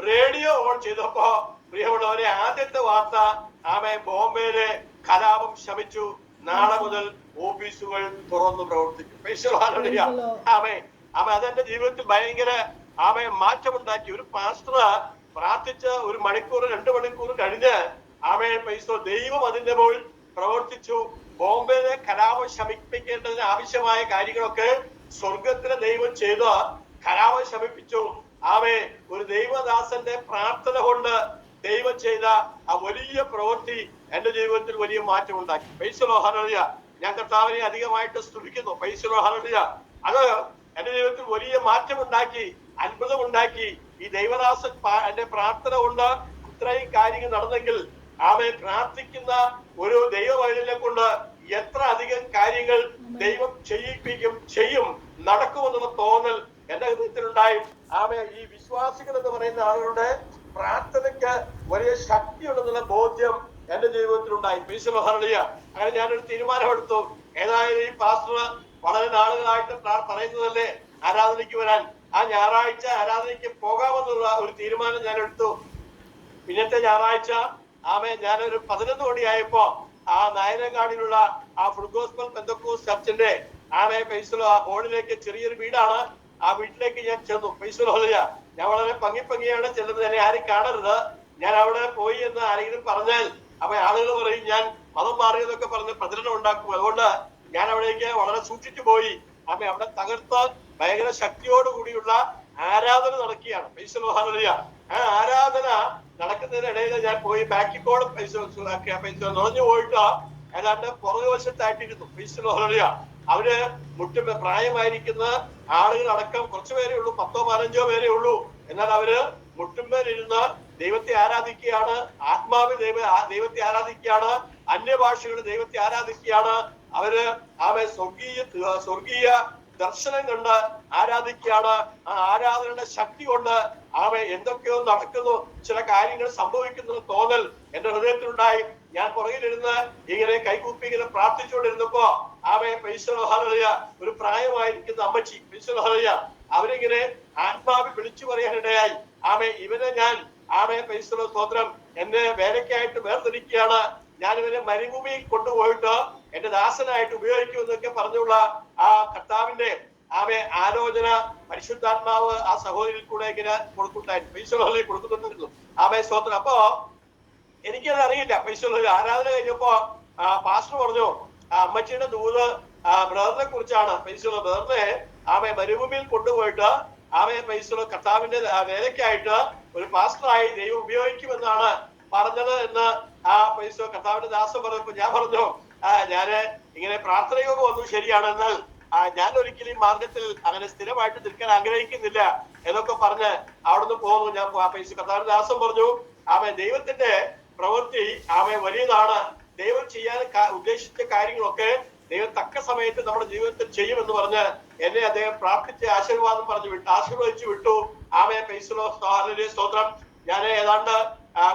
റേഡിയോ ഓൺ ചെയ്തപ്പോ പ്രിയമുള്ളവരെ, ആദ്യത്തെ വാർത്ത ബോംബെയിലെ കലാപം ശമിച്ചു, നാളെ മുതൽ ഓഫീസുകൾ തുറന്നു പ്രവർത്തിക്കും. അതെന്റെ ജീവിതത്തിൽ ഭയങ്കര മാറ്റമുണ്ടാക്കി. ഒരു പാസ്റ്റർ പ്രാർത്ഥിച്ച് 1 മണിക്കൂർ 2 മണിക്കൂർ കഴിഞ്ഞ് പൈസ ദൈവം അതിന്റെ മുകളിൽ പ്രവർത്തിച്ചു. ബോംബെയിലെ കലാപം ശമിപ്പിക്കേണ്ടതിന് ആവശ്യമായ കാര്യങ്ങളൊക്കെ സ്വർഗത്തിലെ ദൈവം ചെയ്ത് കലാപം ശമിപ്പിച്ചു. ഒരു ദൈവദാസന്റെ പ്രാർത്ഥന കൊണ്ട് ദൈവം ചെയ്ത ആ വലിയ പ്രവൃത്തി എന്റെ ജീവിതത്തിൽ വലിയ മാറ്റം ഉണ്ടാക്കി. പൈസ ഹല്ലേലൂയ. ഞാൻ കർത്താവിനെ അധികമായിട്ട് സ്തുതിക്കുന്നു. പൈസ ഹല്ലേലൂയ. അത് എന്റെ ജീവിതത്തിൽ വലിയ മാറ്റം ഉണ്ടാക്കി, അത്ഭുതമുണ്ടാക്കി. ഈ ദൈവദാസൻ എന്റെ പ്രാർത്ഥന കൊണ്ട് ഇത്രയും കാര്യങ്ങൾ നടന്നെങ്കിൽ പ്രാർത്ഥിക്കുന്ന ഒരു ദൈവവൈദ്യനെ കൊണ്ട് എത്ര അധികം കാര്യങ്ങൾ ദൈവം ചെയ്യും നടക്കുമെന്നുള്ള തോന്നൽ എന്റെ ഹൃദയത്തിലുണ്ടായി. ഈ വിശ്വാസികൾ എന്ന് പറയുന്ന ആളുകളുടെ പ്രാർത്ഥനയ്ക്ക് വലിയ ശക്തിയുണ്ടെന്നുള്ള ബോധ്യം എന്റെ ജീവിതത്തിലുണ്ടായി. ഹല്ലേലൂയ. അങ്ങനെ ഞാനൊരു തീരുമാനമെടുത്തു. ഏതായാലും ഈ പാസ്റ്റർ വളരെ നാളുകളായിട്ട് പറയുന്നതല്ലേ ആരാധനയ്ക്ക് വരാൻ, ആ ഞായറാഴ്ച ആരാധനയ്ക്ക് പോകാമെന്നുള്ള ഒരു തീരുമാനം ഞാൻ എടുത്തു. പിന്നത്തെ ഞായറാഴ്ച ഞാനൊരു 11 മണിയായപ്പോ നായരങ്ങാടിലുള്ള ഫുൾ ഗോസ്പൽ പെന്തക്കോസ്റ്റ് ചർച്ചിന്റെ ഹോളിലേക്ക്, ചെറിയൊരു വീടാണ്, ആ വീട്ടിലേക്ക് ഞാൻ ചെന്നു. ഹല്ലേലൂയ. ഞാൻ വളരെ പങ്ങിയാണ് ചെല്ലുന്നത്. എന്നെ ആരും കാണരുത്, ഞാൻ അവിടെ പോയി എന്ന് ആരെങ്കിലും പറഞ്ഞാൽ ആളുകൾ പറയും ഞാൻ മതം മാറിയതൊക്കെ പറഞ്ഞ് പ്രചരണം ഉണ്ടാക്കും. അതുകൊണ്ട് ഞാൻ അവിടേക്ക് വളരെ സൂക്ഷിച്ചു പോയി. അവിടെ തകർത്ത് ഭയങ്കര ശക്തിയോടുകൂടിയുള്ള ആരാധന നടക്കുകയാണ്. ഹല്ലേലൂയ. ആ ആരാധന നടക്കുന്നതിനിടയിൽ ഞാൻ പോയി ബാക്കിക്കോട് പൈസ നുഴഞ്ഞു പോയിട്ട് ഏതാണ്ട് പുറകുവശത്തായിട്ടിരുന്നു. ഹല്ലേലൂയ. അവര് പ്രായമായിരിക്കുന്ന ആളുകൾ അടക്കം കുറച്ചു പേരേ ഉള്ളൂ, 10-15 പേരേ ഉള്ളൂ. എന്നാൽ അവര് മുട്ടുമ്പേലിരുന്ന് ദൈവത്തെ ആരാധിക്കുകയാണ്, ആത്മാവിൽ ദൈവത്തെ ആരാധിക്കുകയാണ്, അന്യഭാഷകൾ ദൈവത്തെ ആരാധിക്കുകയാണ്. അവര് സ്വർഗീയ ദർശനം കണ്ട് ആരാധിക്കുകയാണ്. ആ ആരാധനയുടെ ശക്തി കൊണ്ട് എന്തൊക്കെയോ നടക്കുന്നു, ചില കാര്യങ്ങൾ സംഭവിക്കുന്നു തോന്നൽ എന്റെ ഹൃദയത്തിലുണ്ടായി. ഞാൻ പുറകിലിരുന്ന് ഇങ്ങനെ കൈകൂപ്പി ഇങ്ങനെ പ്രാർത്ഥിച്ചുകൊണ്ടിരുന്നപ്പോ ഹല്ലേലൂയ, ഒരു പ്രായമായിരിക്കുന്ന അമ്മച്ചി ഹല്ലേലൂയ, അവരിങ്ങനെ ആത്മാവിൽ വിളിച്ചു പറയാനിടയായി. ഇവനെ ഞാൻ സ്തോത്രം എന്നെ വേലയ്ക്കായിട്ട് വേർതിരിക്കുകയാണ്, ഞാൻ ഇവനെ മരുഭൂമിയിൽ കൊണ്ടുപോയിട്ട് എന്റെ ദാസനായിട്ട് ഉപയോഗിക്കുമെന്നൊക്കെ പറഞ്ഞുള്ള ആ കർത്താവിന്റെ ആലോചന പരിശുദ്ധാത്മാവ് ആ സഹോദരിൽ കൂടെ ഇങ്ങനെ കൊടുക്കുന്നുണ്ടായിരുന്നു. സ്തോത്രം. അപ്പോ എനിക്കത് അറിയില്ല. ആരാധന കഴിഞ്ഞപ്പോ പാസ്റ്റർ പറഞ്ഞു അമ്മച്ചിയുടെ ദൂത് ബ്രദറിനെ കുറിച്ചാണ്. ബ്രദറിനെ മരുഭൂമിയിൽ കൊണ്ടുപോയിട്ട് കർത്താവിന്റെ വേലയ്ക്കായിട്ട് ഒരു പാസ്റ്ററായി ദൈവം ഉപയോഗിക്കുമെന്നാണ് പറഞ്ഞത് എന്ന് കർത്താവിന്റെ ദാസൻ പറഞ്ഞപ്പോ ഞാൻ പറഞ്ഞു ഞാന് ഇങ്ങനെ പ്രാർത്ഥനയൊക്കെ വന്നു, ശരിയാണ്, എന്നാൽ ഞാൻ ഒരിക്കലും മാർഗത്തിൽ അങ്ങനെ സ്ഥിരമായിട്ട് നിൽക്കാൻ ആഗ്രഹിക്കുന്നില്ല എന്നൊക്കെ പറഞ്ഞ് അവിടുന്ന് പോകുന്നു. ഞാൻ കർത്താവിന്റെ ദാസൻ പറഞ്ഞു ദൈവത്തിന്റെ പ്രവൃത്തി വലിയതാണ്, ദൈവം ചെയ്യാൻ ഉദ്ദേശിച്ച കാര്യങ്ങളൊക്കെ ദൈവം തക്ക സമയത്ത് നമ്മുടെ ജീവിതത്തിൽ ചെയ്യുമെന്ന് പറഞ്ഞ് എന്നെ അദ്ദേഹം പ്രാർത്ഥിച്ച് ആശീർവദിച്ചു വിട്ടു. സ്തോത്രം. ഞാൻ ഏതാണ്ട്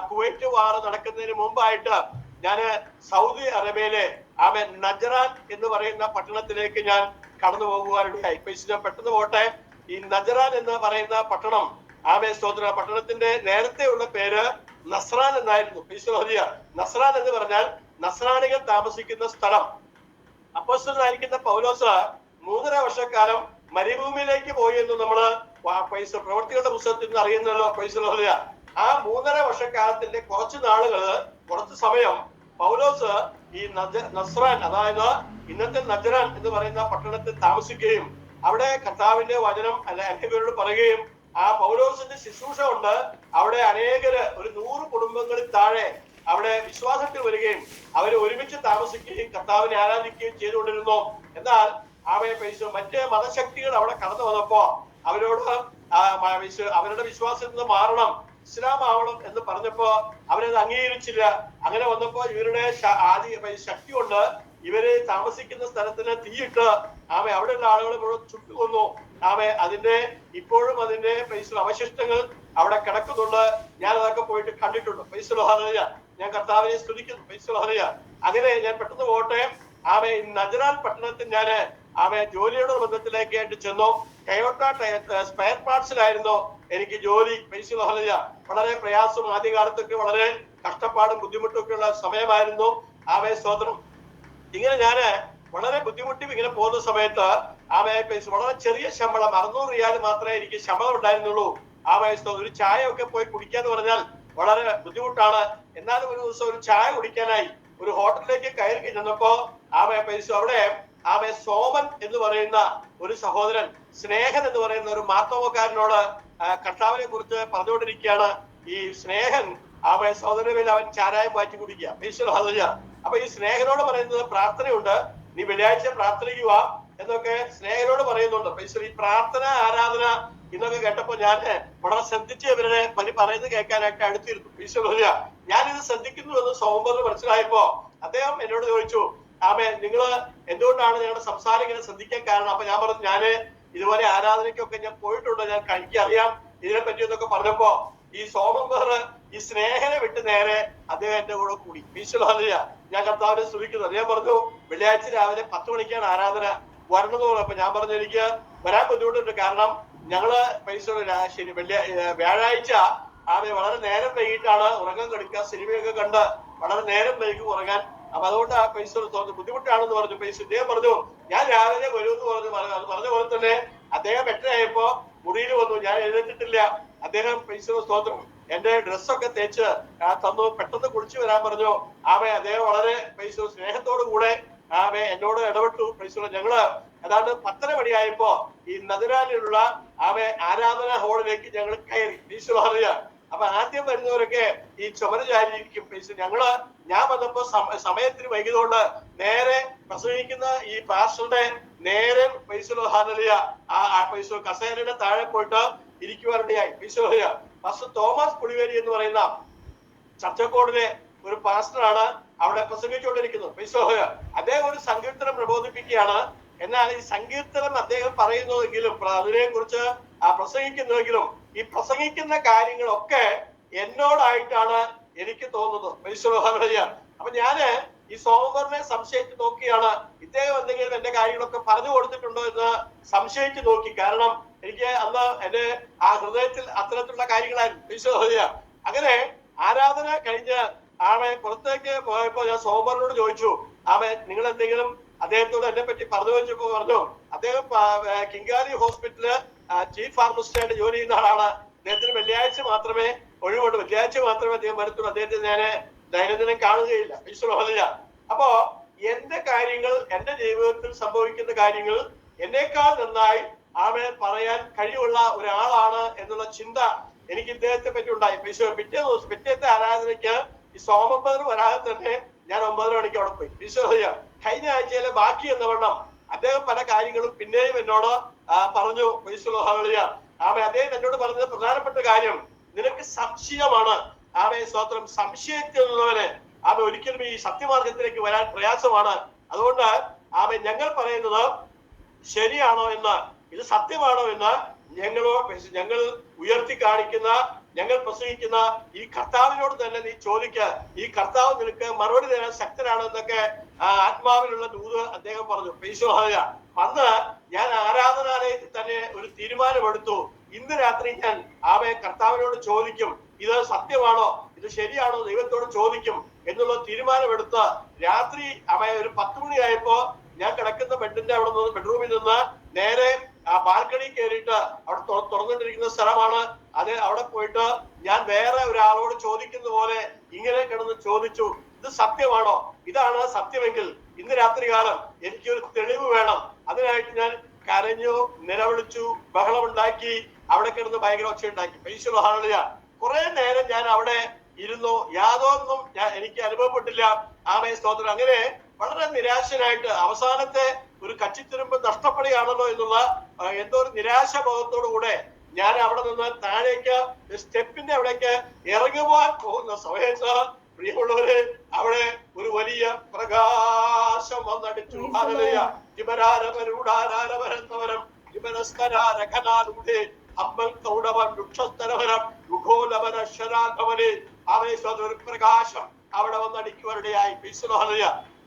കുവൈറ്റ് വാർ നടക്കുന്നതിന് മുമ്പായിട്ട് ഞാന് സൗദി അറേബ്യയിലെ നജറാൻ എന്ന് പറയുന്ന പട്ടണത്തിലേക്ക് ഞാൻ കടന്നു പോകുവാനിടയായി. പെട്ടെന്ന് പോട്ടെ. ഈ നജറാൻ എന്ന് പറയുന്ന പട്ടണം സ്തോത്ര പട്ടണത്തിന്റെ നേരത്തെയുള്ള പേര് നസ്രാൻ എന്നായിരുന്നു. നസ്രാൻ എന്ന് പറഞ്ഞാൽ നസ്രാണികൾ താമസിക്കുന്ന സ്ഥലം. അപ്പോസ്തലനായിരിക്കുന്ന പൗലോസ് 3.5 വർഷക്കാലം മരുഭൂമിയിലേക്ക് പോയി എന്ന് നമ്മള് പ്രവർത്തികളുടെ പുസ്തകത്തിൽ നിന്ന് അറിയുന്നല്ലോ. ആ 3.5 വർഷക്കാലത്തിന്റെ കുറച്ച് സമയം പൗലോസ് ഈ നസ്രാൻ, അതായത് ഇന്നത്തെ നജറാൻ എന്ന് പറയുന്ന പട്ടണത്തിൽ താമസിക്കുകയും അവിടെ കർത്താവിന്റെ വചനം അനേകരോട് പറയുകയും ആ പൗലോസിന്റെ ശുശ്രൂഷ കൊണ്ട് അവിടെ അനേകര്, ഒരു 100 കുടുംബങ്ങളിൽ താഴെ അവിടെ വിശ്വാസത്തിൽ വരികയും അവര് ഒരുമിച്ച് താമസിക്കുകയും കർത്താവിനെ ആരാധിക്കുകയും ചെയ്തുകൊണ്ടിരുന്നു. എന്നാൽ മറ്റേ മതശക്തികൾ അവിടെ കടന്നു വന്നപ്പോ അവരോട് അവരുടെ വിശ്വാസത്തിൽ നിന്ന് മാറണം, ഇസ്ലാം ആവണം എന്ന് പറഞ്ഞപ്പോ അവരത് അംഗീകരിച്ചില്ല. അങ്ങനെ വന്നപ്പോ ഇവരുടെ ശക്തി കൊണ്ട് ഇവര് താമസിക്കുന്ന സ്ഥലത്തിന് തീയിട്ട് അവിടെയുള്ള ആളുകൾ മുഴുവൻ ചുട്ടുകൊന്നു. ഇപ്പോഴും അതിന്റെ അവശിഷ്ടങ്ങൾ അവിടെ കിടക്കുന്നുണ്ട്. ഞാൻ അതൊക്കെ പോയിട്ട് കണ്ടിട്ടുണ്ട്. ഞാൻ കർത്താവിനെ സ്തുതിക്കുന്നു. അങ്ങനെ ഞാൻ പെട്ടെന്ന് പോട്ടെ. നജറാൻ പട്ടണത്തിൽ ഞാന് ജോലിയുടെ ബന്ധത്തിലേക്ക് ആയിട്ട് ചെന്നു. ടൊയോട്ട സ്പെയർ പാർട്സിലായിരുന്നു എനിക്ക് ജോലി. വളരെ പ്രയാസം, ആദ്യകാലത്തൊക്കെ വളരെ കഷ്ടപ്പാടും ബുദ്ധിമുട്ടും ഒക്കെ ഉള്ള സമയമായിരുന്നു. സ്തോത്രം. ഇങ്ങനെ ഞാന് വളരെ ബുദ്ധിമുട്ടി ഇങ്ങനെ പോകുന്ന സമയത്ത് പൈസ വളരെ ചെറിയ ശമ്പളം 600 റിയാൽ മാത്രമേ എനിക്ക് ശമ്പളം ഉണ്ടായിരുന്നുള്ളൂ. ഒരു ചായ ഒക്കെ പോയി കുടിക്കാന്ന് പറഞ്ഞാൽ വളരെ ബുദ്ധിമുട്ടാണ്. എന്നാലും ഒരു ദിവസം ഒരു ചായ കുടിക്കാനായി ഒരു ഹോട്ടലിലേക്ക് കയറി ചെന്നപ്പോ പൈസ അവിടെ സോമൻ എന്ന് പറയുന്ന ഒരു സഹോദരൻ, സ്നേഹൻ എന്ന് പറയുന്ന ഒരു മാർത്തോമക്കാരനോട് കർത്താവിനെ കുറിച്ച് പറഞ്ഞുകൊണ്ടിരിക്കുകയാണ്. ഈ സ്നേഹൻ സഹോദരൻ അവൻ ചാരായം മാറ്റി കുടിക്കുക. അപ്പൊ ഈ സ്നേഹനോട് പറയുന്നത് പ്രാർത്ഥനയുണ്ട്, നീ വെള്ളിയാഴ്ച പ്രാർത്ഥനയ്ക്കുക എന്നൊക്കെ സ്നേഹനോട് പറയുന്നുണ്ട്. ഈ പ്രാർത്ഥന ആരാധന ഇതൊക്കെ കേട്ടപ്പോ ഞാൻ വളരെ ശ്രദ്ധിച്ച് ഇവരുടെ പറയുന്നത് കേൾക്കാനായിട്ട് അടുത്തിരുന്നു. ഞാനിത് ശ്രദ്ധിക്കുന്നു എന്ന് സോമബറിന് മനസ്സിലായപ്പോ അദ്ദേഹം എന്നോട് ചോദിച്ചു, നിങ്ങള് എന്തുകൊണ്ടാണ് നിങ്ങളുടെ സംസാരം ഇങ്ങനെ ശ്രദ്ധിക്കാൻ കാരണം? അപ്പൊ ഞാൻ പറഞ്ഞു, ഞാന് ഇതുപോലെ ആരാധനയ്ക്കൊക്കെ ഞാൻ പോയിട്ടുണ്ട്, എനിക്കറിയാം ഇതിനെ പറ്റി എന്നൊക്കെ പറഞ്ഞപ്പോ ഈ സോമബർ ഈ സ്നേഹനെ വിട്ട് നേരെ അദ്ദേഹം എന്റെ കൂടെ കൂടി. ഞാൻ കർത്താവിനെ സ്തുതിക്കുന്നു. അദ്ദേഹം പറഞ്ഞു, വെള്ളിയാഴ്ച രാവിലെ 10 മണിക്കാണ് ആരാധന, വരണമെന്ന് പറഞ്ഞു. അപ്പൊ ഞാൻ പറഞ്ഞു, എനിക്ക് വരാൻ ബുദ്ധിമുട്ടുണ്ട്, കാരണം ഞങ്ങള് വ്യാഴാഴ്ച വളരെ നേരം വൈകിട്ടാണ് ഉറങ്ങാൻ കിടക്കുക, സിനിമയൊക്കെ കണ്ട് വളരെ നേരം വൈകി ഉറങ്ങാൻ. അപ്പൊ അതുകൊണ്ട് ആ തോന്നുന്നു ബുദ്ധിമുട്ടാണെന്ന് പറഞ്ഞു. ഇദ്ദേഹം പറഞ്ഞു, ഞാൻ രാവിലെ വരുമെന്ന് പറഞ്ഞ പോലെ തന്നെ അദ്ദേഹം എട്ടരയായപ്പോ മുറിയിൽ വന്നു. ഞാൻ എഴുന്നേറ്റിട്ടില്ല. അദ്ദേഹം സ്തോത്രം എന്റെ ഡ്രസ്സൊക്കെ തേച്ച് തന്നു, പെട്ടെന്ന് കുളിച്ചു വരാൻ പറഞ്ഞു. അദ്ദേഹം വളരെ സ്നേഹത്തോടു കൂടെ എന്നോട് ഇടപെട്ടു. ഞങ്ങള് ഏതാണ്ട് 10:30 മണിയായപ്പോ ഈ നദിരാലിലുള്ള ആരാധനാ ഹാളിലേക്ക് ഞങ്ങൾ കയറി. ഈശ്വര അപ്പൊ ആദ്യം വരുന്നവരൊക്കെ ഈ ചുമര് ചാരിയിരിക്കും. ഞാൻ വന്നപ്പോ സമയത്തിന് വൈകിയതുകൊണ്ട് നേരെ പ്രസംഗിക്കുന്ന ഈ പാസ്റ്ററുടെ നേരെ കസേരയുടെ താഴെ പോയിട്ട് ഇരിക്കുവാനിടയായി. പാസ്റ്റർ തോമസ് പുളിവേരി എന്ന് പറയുന്ന ചർച്ചക്കോടിലെ ഒരു പാസ്റ്ററാണ് അവിടെ പ്രസംഗിച്ചുകൊണ്ടിരിക്കുന്നത്. അദ്ദേഹം ഒരു സങ്കീർത്തനം പ്രബോധിപ്പിക്കുകയാണ്. എന്നാൽ ഈ സങ്കീർത്തനം അദ്ദേഹം പറയുന്നതെങ്കിലും അതിനെ കുറിച്ച് പ്രസംഗിക്കുന്നുവെങ്കിലും ഈ പ്രസംഗിക്കുന്ന കാര്യങ്ങളൊക്കെ എന്നോടായിട്ടാണ് എനിക്ക് തോന്നുന്നത്. അപ്പൊ ഞാന് ഈ സോമബറിനെ സംശയിച്ച് നോക്കിയാണ്, ഇദ്ദേഹം എന്തെങ്കിലും എന്റെ കാര്യങ്ങളൊക്കെ പറഞ്ഞു കൊടുത്തിട്ടുണ്ടോ എന്ന് സംശയിച്ച് നോക്കി. കാരണം എനിക്ക് അന്ന് എന്റെ ഹൃദയത്തിൽ അത്തരത്തിലുള്ള കാര്യങ്ങളായിരുന്നു. അങ്ങനെ ആരാധന കഴിഞ്ഞ് പുറത്തേക്ക് പോയപ്പോ ഞാൻ സോമബറിനോട് ചോദിച്ചു, നിങ്ങൾ എന്തെങ്കിലും അദ്ദേഹത്തോട് എന്നെ പറ്റി പറഞ്ഞു. അദ്ദേഹം കിങ്കാലി ഹോസ്പിറ്റലില് ചീഫ് ഫാർമസിസ്റ്റായിട്ട് ജോലി ചെയ്യുന്ന ആളാണ്. അദ്ദേഹത്തിന് വെള്ളിയാഴ്ച മാത്രമേ ഒഴിവുണ്ട്, വെള്ളിയാഴ്ച മാത്രമേ അദ്ദേഹം വരത്തുള്ളൂ. അദ്ദേഹത്തെ ഞാൻ ദൈനംദിനം കാണുകയില്ല. അപ്പോ എന്റെ കാര്യങ്ങൾ, എന്റെ ജീവിതത്തിൽ സംഭവിക്കുന്ന കാര്യങ്ങൾ എന്നേക്കാൾ നന്നായി പറയാൻ കഴിവുള്ള ഒരാളാണ് എന്നുള്ള ചിന്ത എനിക്ക് ഇദ്ദേഹത്തെ പറ്റി ഉണ്ടായി. പിറ്റേത്തെ ആരാധനയ്ക്ക് ഈ സോമബർ വരാതെ തന്നെ ഞാൻ 9:30 മണിക്ക് അവിടെ പോയി. കഴിഞ്ഞ ആഴ്ചയിലെ ബാക്കി എന്ന വണ്ണം അദ്ദേഹം പല കാര്യങ്ങളും പിന്നെയും എന്നോട് പറഞ്ഞു. അദ്ദേഹം എന്നോട് പറഞ്ഞത് പ്രധാനപ്പെട്ട കാര്യം, നിനക്ക് സംശയമാണ്. സ്തോത്രം, സംശയത്തിലുള്ളവന് ഒരിക്കലും ഈ സത്യമാർഗത്തിലേക്ക് വരാൻ പ്രയാസമാണ്. അതുകൊണ്ട് ഞങ്ങൾ പറയുന്നത് ശരിയാണോ എന്ന്, ഇത് സത്യമാണോ എന്ന് ഞങ്ങൾ ഉയർത്തി കാണിക്കുന്ന, ഞങ്ങൾ പ്രസംഗിക്കുന്ന ഈ കർത്താവിനോട് തന്നെ നീ ചോദിക്ക. ഈ കർത്താവ് നിനക്ക് മറുപടി തരാൻ ശക്തനാണ് എന്നൊക്കെ ആത്മാവിലുള്ള ദൂത് അദ്ദേഹം പറഞ്ഞു. അന്ന് ഞാൻ ആരാധനാലയത്തിൽ തന്നെ ഒരു തീരുമാനമെടുത്തു. ഇന്ന് രാത്രി ഞാൻ കർത്താവിനോട് ചോദിക്കും, ഇത് സത്യമാണോ, ഇത് ശരിയാണോ, ദൈവത്തോട് ചോദിക്കും എന്നുള്ള തീരുമാനമെടുത്ത് രാത്രി ഒരു 10 മണിയായപ്പോ ഞാൻ കിടക്കുന്ന ബെഡ്റൂമിൽ നിന്ന് നേരെ ബാൽക്കണി കയറിയിട്ട് അവിടെ തുറന്നിട്ടിരിക്കുന്ന സ്ഥലമാണ് അത്. അവിടെ പോയിട്ട് ഞാൻ വേറെ ഒരാളോട് ചോദിക്കുന്ന പോലെ ഇങ്ങനെ കിടന്ന് ചോദിച്ചു, ഇത് സത്യമാണോ? ഇതാണ് സത്യമെങ്കിൽ ഇന്ന് രാത്രികാലം എനിക്കൊരു തെളിവ് വേണം. അതിനായിട്ട് ഞാൻ കരഞ്ഞു, നിലവിളിച്ചു, ബഹളമുണ്ടാക്കി, അവിടെ കിടന്ന് ഭയങ്കര ഒച്ചയുണ്ടാക്കി. കുറെ നേരം ഞാൻ അവിടെ ഇരുന്നു. യാതൊന്നും എനിക്ക് അനുഭവപ്പെട്ടില്ല. സ്തോത്രം. അങ്ങനെ വളരെ നിരാശനായിട്ട് അവസാനത്തെ ഒരു കച്ചിത്തുരുമ്പ് നഷ്ടപ്പെടുകയാണല്ലോ എന്നുള്ള എന്തോ ഒരു നിരാശബോധത്തോടു കൂടെ ഞാൻ അവിടെ നിന്ന് താഴേക്ക് സ്റ്റെപ്പിന്റെ അവിടേക്ക് ഇറങ്ങുവാൻ പോകുന്ന സമയത്ത് പ്രിയമുള്ളവര് അവിടെ ഒരു വലിയ പ്രകാശം വന്നടിച്ചു. പ്രകാശം അവിടെ വന്നടിക്കുവാനിടയായി.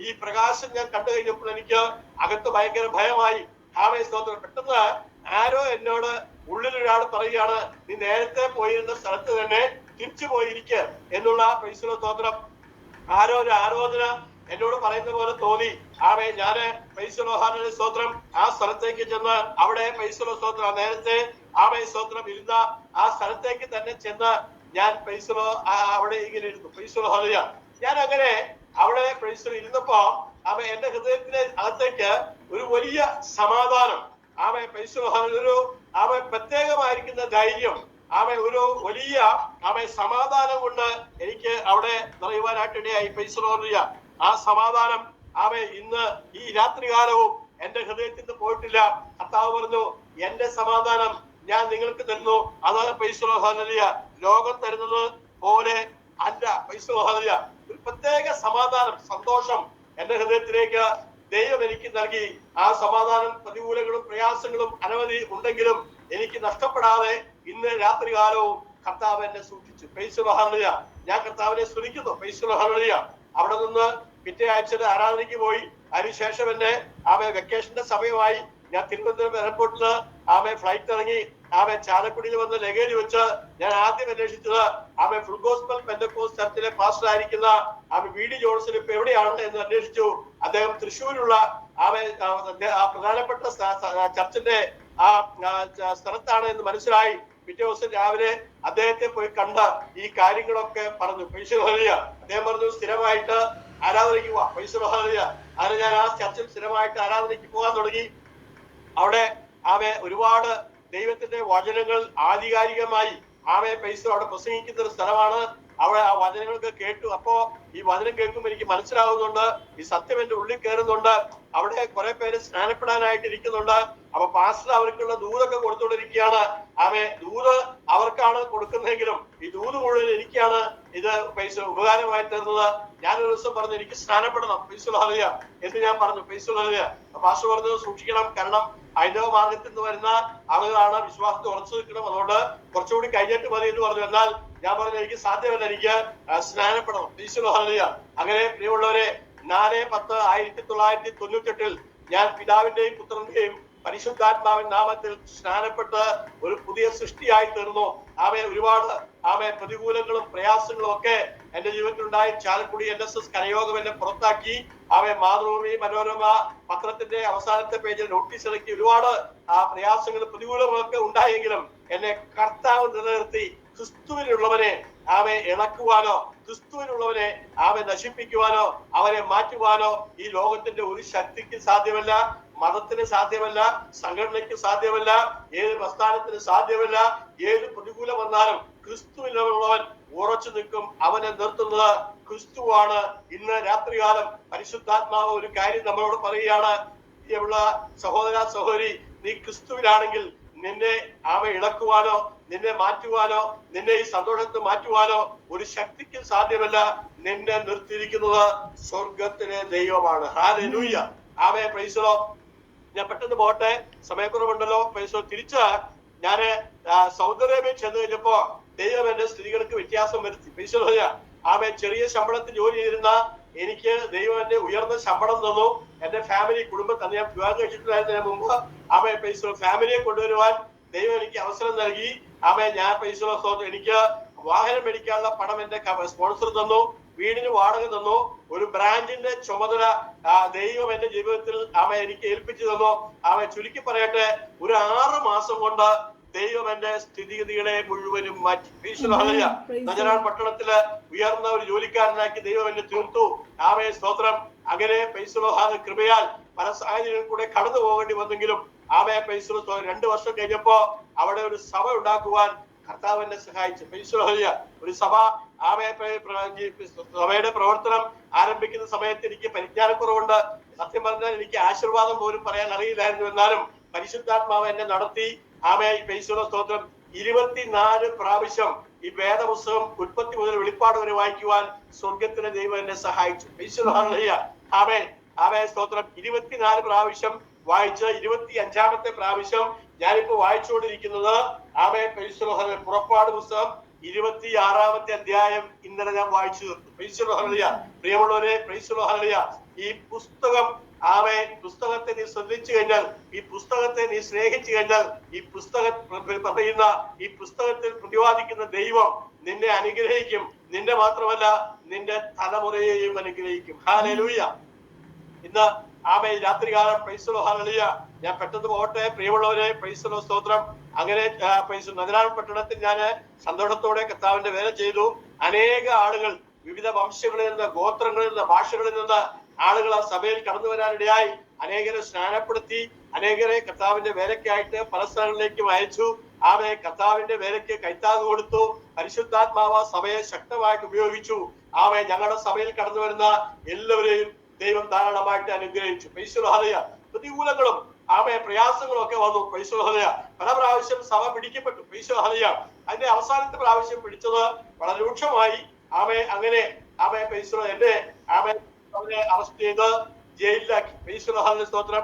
ഈ പ്രകാശം ഞാൻ കണ്ടു കഴിഞ്ഞപ്പോൾ എനിക്ക് അകത്ത് ഭയങ്കര ഭയമായി. പെട്ടെന്ന് ആരോ എന്നോട് ഉള്ളിലൊരാൾ പറയുകയാണ്, നീ നേരത്തെ പോയിരുന്ന സ്ഥലത്ത് തന്നെ തിരിച്ചു പോയിരിക്കുക എന്നുള്ള സ്തോത്രം. ആരോ ഒരു ആലോചന എന്നോട് പറയുന്ന പോലെ തോന്നി. ആമേ ഞാന് പൈസലോഹാന സ്തോത്രം ആ സ്ഥലത്തേക്ക് ചെന്ന് അവിടെ പൈസലോ സ്തോത്രം നേരത്തെ ആമേ സ്തോത്രം ഇരുന്ന ആ സ്ഥലത്തേക്ക് തന്നെ ചെന്ന് ഞാൻ പൈസലോ അവിടെ ഇങ്ങനെ ഇരുന്നു. പൈസലോഹാന ഞാൻ അങ്ങനെ അവിടെ പൈസലോ ഇരുന്നപ്പോ ആമേ എന്റെ ഹൃദയത്തിന്റെ അകത്തേക്ക് ഒരു വലിയ സമാധാനം, ആമേ പൈസലോഹാന ഒരു ആമേ പ്രത്യേകമായിരിക്കുന്ന ധൈര്യം, ആമേ ഒരു വലിയ ആമേ സമാധാനം കൊണ്ട് എനിക്ക് അവിടെ നിറയുവാനായിട്ടിടയായി. പൈസലോഹാന ആ സമാധാനം ആമേ ഇന്ന് ഈ രാത്രികാലവും എന്റെ ഹൃദയത്തിൽ നിന്ന് പോയിട്ടില്ല. കർത്താവ് പറഞ്ഞു എന്റെ സമാധാനം ഞാൻ നിങ്ങൾക്ക് തരുന്നു, അതാണ് പൈസലോഹാനലിയ ലോകം തരുന്നത് പോലെ അല്ല. പൈസലോഹാനലിയ ഒരു പ്രത്യേക സമാധാനം, സന്തോഷം എന്റെ ഹൃദയത്തിലേക്ക് ദൈവം എനിക്ക് നൽകി. ആ സമാധാനം പ്രതികൂലങ്ങളും പ്രയാസങ്ങളും അനവധി ഉണ്ടെങ്കിലും എനിക്ക് നഷ്ടപ്പെടാതെ ഇന്ന് രാത്രികാലവും കർത്താവ് എന്നെ സൂക്ഷിച്ചു. പൈസലോഹാനലിയ ഞാൻ കർത്താവിനെ സ്തുതിക്കുന്നു. പൈസലോഹാനലിയ അവിടെ നിന്ന് പിറ്റേ ആഴ്ചയുടെ ആരാധനയ്ക്ക് പോയി. അതിനുശേഷം എന്നെ ആമേ വെക്കേഷന്റെ സമയമായി. ഞാൻ തിരുവനന്തപുരം എയർപോർട്ടിൽ ആമേ ഫ്ലൈറ്റ് ഇറങ്ങി ആമേ ചാലക്കുടിയിൽ വന്ന് ലഗേജ് വെച്ച് ഞാൻ ആദ്യം അന്വേഷിച്ചത് ആമേ ഫുൾ ഗോസ്പൽ പെന്തക്കോസ്റ്റ് ചർച്ചിലെ പാസ്റ്റർ ആയിരിക്കുന്ന ആമേ വി.ഡി. ജോൺസൺ ഇപ്പൊ എവിടെയാണ് എന്ന് അന്വേഷിച്ചു. അദ്ദേഹം തൃശ്ശൂരുള്ള ആമേ പ്രധാനപ്പെട്ട ചർച്ചിന്റെ ആ സ്ഥലത്താണ് എന്ന് മനസ്സിലായി. പിറ്റേ ദിവസം രാവിലെ അദ്ദേഹത്തെ പോയി കണ്ട ഈ കാര്യങ്ങളൊക്കെ പറഞ്ഞു. പൈസലോഹാനലിയ അദ്ദേഹം പറഞ്ഞു സ്ഥിരമായിട്ട് ആരാധനയ്ക്ക് പോവാ. പൈസലോഹാനലിയ അങ്ങനെ ഞാൻ ആ ചർച്ചിൽ സ്ഥിരമായിട്ട് ആരാധനയ്ക്ക് പോകാൻ തുടങ്ങി. അവിടെ ആമേ ഒരുപാട് ദൈവത്തിന്റെ വചനങ്ങൾ ആധികാരികമായി ആമേ പൈസ അവിടെ പ്രസംഗിക്കുന്ന ഒരു സ്ഥലമാണ്. അവിടെ ആ വചനങ്ങളൊക്കെ കേട്ടു. അപ്പോ ഈ വചനം കേൾക്കുമ്പോൾ എനിക്ക് മനസ്സിലാവുന്നുണ്ട് ഈ സത്യം എന്റെ ഉള്ളിൽ കയറുന്നുണ്ട്. അവിടെ കുറെ പേര് സ്നാനപ്പെടാനായിട്ട് ഇരിക്കുന്നുണ്ട്. അപ്പൊ പാസ്റ്റർ അവർക്കുള്ള ദൂതൊക്കെ കൊടുത്തുകൊണ്ടിരിക്കുകയാണ്. ആമേ ദൂത് അവർക്കാണ് കൊടുക്കുന്നതെങ്കിലും ഈ ദൂത് മുഴുവൻ എനിക്കാണ് ഇത് പൈസ ഉപകാരമായി തരുന്നത്. ഞാനൊരു ദിവസം പറഞ്ഞു എനിക്ക് സ്നാനപ്പെടണം പൈസലോഹാനലിയ എന്ന് ഞാൻ പറഞ്ഞു. പൈസലോഹാനലിയ പാസ്റ്റർ പറഞ്ഞു സൂക്ഷിക്കണം, കാരണം ഹൈന്ദവ മാർഗത്തിൽ നിന്ന് വരുന്ന ആളുകളാണ്, വിശ്വാസത്തിൽ ഉറച്ചു നിൽക്കണം, അതുകൊണ്ട് കുറച്ചുകൂടി കഴിഞ്ഞിട്ട് മതി എന്ന് പറഞ്ഞു. എന്നാൽ ഞാൻ പറഞ്ഞു എനിക്ക് സാധ്യമല്ല, എനിക്ക് സ്നാനപ്പെടണം. പൈസലോഹാനലിയ അങ്ങനെ പ്രിയമുള്ളവരെ 4/10/1998 ഞാൻ പിതാവിന്റെയും പുത്രന്റെയും പരിശുദ്ധാത്മാവിൻ നാമത്തിൽ സ്നാനപ്പെട്ട് ഒരു പുതിയ സൃഷ്ടിയായി തീർന്നു. ആമേ ഒരുപാട് ആമേ പ്രതികൂലങ്ങളും പ്രയാസങ്ങളും ഒക്കെ എന്റെ ജീവിതത്തിൽ ഉണ്ടായി. ചാലക്കുടി NSS കരയോഗം എന്നെ പുറത്താക്കി. ആമേ മാതൃഭൂമി മനോരമ പത്രത്തിന്റെ അവസാനത്തെ പേജിൽ നോട്ടീസ് ഇറക്കി. ഒരുപാട് പ്രയാസങ്ങളും പ്രതികൂലങ്ങളൊക്കെ ഉണ്ടായെങ്കിലും എന്നെ കർത്താവ് നിലനിർത്തി. ക്രിസ്തുവിനുള്ളവനെ ആമെ ഇളക്കുവാനോ ക്രിസ്തുവിനുള്ളവനെ ആമെ നശിപ്പിക്കുവാനോ അവരെ മാറ്റുവാനോ ഈ ലോകത്തിന്റെ ഒരു ശക്തിക്ക് സാധ്യമല്ല, മതത്തിന് സാധ്യമല്ല, സംഘടനയ്ക്ക് സാധ്യമല്ല, ഏത് പ്രസ്ഥാനത്തിന് സാധ്യമല്ല. ഏത് പ്രതികൂലം വന്നാലും ക്രിസ്തുവിനുള്ളവൻ ഉറച്ചു നിൽക്കും. അവനെ നിർത്തുന്നത് ക്രിസ്തുവാണ്. ഇന്ന് രാത്രികാലം പരിശുദ്ധാത്മാവ് ഒരു കാര്യം നമ്മളോട് പറയുകയാണ്. പ്രിയമുള്ള സഹോദര സഹോദരി, നീ ക്രിസ്തുവിലാണെങ്കിൽ നിന്നെ ഇളക്കുവാനോ നിന്നെ മാറ്റുവാനോ നിന്നെ ഈ സന്തോഷത്തിൽ മാറ്റുവാനോ ഒരു ശക്തിക്കും സാധ്യമല്ല. നിന്നെ നിർത്തിയിരിക്കുന്നത് സ്വർഗത്തിലെ ദൈവമാണ്. Hallelujah. Amen. Praise the Lord. ഞാൻ പെട്ടെന്ന് പോട്ടെ, സമയക്കുറവുണ്ടല്ലോ. Praise the Lord. തിരിച്ച് ഞാന് സൗദി അറേബ്യ ചെന്ന് കഴിഞ്ഞപ്പോ ദൈവം എന്റെ സ്ത്രീകൾക്ക് വ്യത്യാസം വരുത്തി. Praise the Lord. ആമേൻ. ചെറിയ ശമ്പളത്തിൽ ജോലി ചെയ്തിരുന്ന എനിക്ക് ദൈവം എന്റെ ഉയർന്ന ശമ്പളം തന്നു. എന്റെ ഫാമിലി കുടുംബം ഞാൻ വിവാഹം കഴിച്ചിട്ടുണ്ടായിരുന്നതിന് മുമ്പ് ആമേൻ പ്രൈസ് ദി ലോർഡ് ഫാമിലിയെ കൊണ്ടുവരുവാൻ ദൈവം എനിക്ക് അവസരം നൽകി. ആമേൻ. ഞാൻ പ്രൈസ് ദി ലോർഡ് എനിക്ക് വാഹനം മേടിക്കാനുള്ള പണം എന്റെ സ്പോൺസർ തന്നു, വീടിന് വാടക തന്നു, ഒരു ബ്രാഞ്ചിന്റെ ചുമതല ദൈവം എന്റെ ജീവിതത്തിൽ ആമേൻ എനിക്ക് ഏൽപ്പിച്ചു തന്നു. ആമേൻ. ചുരുക്കി പറയട്ടെ, ഒരു 6 മാസം കൊണ്ട് ദൈവം എന്റെ സ്ഥിതിഗതികളെ മുഴുവനും മാറ്റി. നജറാൻ പട്ടണത്തില് ഉയർന്ന ഒരു ജോലിക്കാരനാക്കി ദൈവം എന്നെ തീർത്തു. ആമേൻ. സ്തോത്രം. അങ്ങനെ പ്രൈസ് ദി ലോർഡ് കൃപയാൽ പല സാഹചര്യങ്ങളിൽ കൂടെ കടന്നു പോകേണ്ടി വന്നെങ്കിലും ആമേൻ പ്രൈസ് ദി ലോർഡ് 2 വർഷം കഴിഞ്ഞപ്പോ അവിടെ ഒരു സഭ ഉണ്ടാക്കുവാൻ കർത്താവ് എന്നെ സഹായിച്ചു. Praise the Lord. ഒരു സഭ സഭയുടെ പ്രവർത്തനം ആരംഭിക്കുന്ന സമയത്ത് എനിക്ക് പരിജ്ഞാനക്കുറവുണ്ട്. സത്യം പറഞ്ഞാൽ എനിക്ക് ആശീർവാദം പോലും പറയാൻ അറിയില്ലായിരുന്നു. എന്നാലും പരിശുദ്ധാത്മാവ് എന്നെ നടത്തി. ആമേൻ. Praise the Lord. സ്തോത്രം. 24 പ്രാവശ്യം ഈ വേദപുസ്തകം ഉൽപ്പത്തി മുതൽ വെളിപ്പാട് വരെ വായിക്കുവാൻ സ്വർഗത്തിലെ ദൈവം എന്നെ സഹായിച്ചു. Praise the Lord. ആമേൻ. ആമേൻ. സ്തോത്രം. 24 പ്രാവശ്യം വായിച്ച് 25ാമത്തെ പ്രാവശ്യം ഞാനിപ്പോ വായിച്ചുകൊണ്ടിരിക്കുന്നത് ആമേൻ പ്രൈസ് ദി ലോർഡ് പുറപ്പാട് പുസ്തകം 26ാമത്തെ അധ്യായം ഇന്നലെ ഞാൻ വായിച്ചു തീർത്തു. Praise the Lord. പ്രിയമുള്ളവരെ പ്രൈസ് ദി ലോർഡ് ഈ പുസ്തകം പുസ്തകത്തെ നീ ശ്രദ്ധിച്ചു കഴിഞ്ഞാൽ, ഈ പുസ്തകത്തെ നീ സ്നേഹിച്ചു കഴിഞ്ഞാൽ, ഈ പുസ്തകത്തിൽ പ്രതിപാദിക്കുന്ന ദൈവം നിന്നെ അനുഗ്രഹിക്കും. നിന്നെ മാത്രമല്ല, നിന്റെ തലമുറയെയും അനുഗ്രഹിക്കും. ഹല്ലേലൂയ. ഇന്ന് രാത്രികാലം പ്രൈസ് ദി ലോർഡ്, ഹല്ലേലൂയ. ഞാൻ പെട്ടെന്ന് പോകട്ടെ പ്രിയമുള്ളവരെ. പ്രൈസ് ദി ലോർഡ്, സ്തോത്രം. അങ്ങനെ നഗരാൻ പട്ടണത്തിൽ ഞാൻ സന്തോഷത്തോടെ കർത്താവിന്റെ വേല ചെയ്തു. അനേക ആളുകൾ വിവിധ വംശങ്ങളിൽ നിന്ന്, ഗോത്രങ്ങളിൽ നിന്ന്, ഭാഷകളിൽ നിന്ന് ആളുകൾ ആ സഭയിൽ കടന്നു വരാനിടയായി. അനേകരെ സ്നാനപ്പെടുത്തി, അനേകരെ കർത്താവിന്റെ വേലയ്ക്കായിട്ട് പല സ്ഥലങ്ങളിലേക്കും അയച്ചു. കർത്താവിന്റെ വേലയ്ക്ക് കൈത്താങ് കൊടുത്തു. പരിശുദ്ധാത്മാവ് സഭയെ ശക്തമായിട്ട് ഉപയോഗിച്ചു. ഞങ്ങളുടെ സഭയിൽ കടന്നു വരുന്ന എല്ലാവരെയും ദൈവം ധാരാളമായിട്ട് അനുഗ്രഹിച്ചു. Praise the Lord, hallelujah. പ്രതികൂലങ്ങളും പ്രയാസങ്ങളും ഒക്കെ വന്നു. Praise the Lord, hallelujah. പല പ്രാവശ്യം സഭ പിടിക്കപ്പെട്ടു. Praise the Lord, hallelujah. അതിന്റെ അവസാനത്തെ പ്രാവശ്യം പിടിച്ചത് വളരെ രൂക്ഷമായി. അങ്ങനെ പ്രൈസ് ദി ലോർഡ്, എന്നെ അവനെ അറസ്റ്റ് ചെയ്ത് ജയിലിലാക്കി. പ്രൈസ് ദി ലോർഡ്, ഹല്ലേലൂയ, സ്തോത്രം.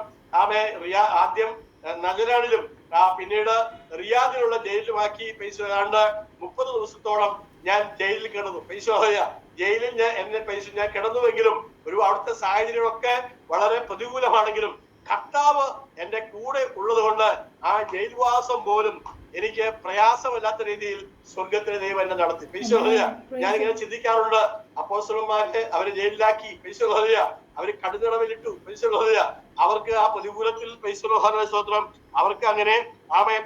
ആദ്യം നഗരാനിലും പിന്നീട് റിയാദിലുള്ള ജയിലിലുമാക്കി. പ്രൈസ് ദി ലോർഡ്, 30 ദിവസത്തോളം ഞാൻ ജയിലിൽ കിടന്നു. Praise the Lord, hallelujah. ജയിലിൽ ഞാൻ കിടന്നുവെങ്കിലും അവിടുത്തെ സാഹചര്യമൊക്കെ വളരെ പ്രതികൂലമാണെങ്കിലും കർത്താവ് എന്റെ കൂടെ ഉള്ളത് കൊണ്ട് ആ ജയിൽവാസം പോലും എനിക്ക് പ്രയാസമില്ലാത്ത രീതിയിൽ സ്വർഗത്തിലെ ദൈവം എന്നെ നടത്തി. Praise the Lord, hallelujah. ഞാനിങ്ങനെ ചിന്തിക്കാറുണ്ട്, അപ്പോസ്തലന്മാരെ അവര് ജയിലിലാക്കി. Praise the Lord, hallelujah. അവര് കടുതടവിലിട്ടു. Praise the Lord, hallelujah. അവർക്ക് ആ പ്രതികൂലത്തിൽ പ്രൈസ് ദി ലോർഡ്, ഹല്ലേലൂയ, സ്തോത്രം, അവർക്ക് അങ്ങനെ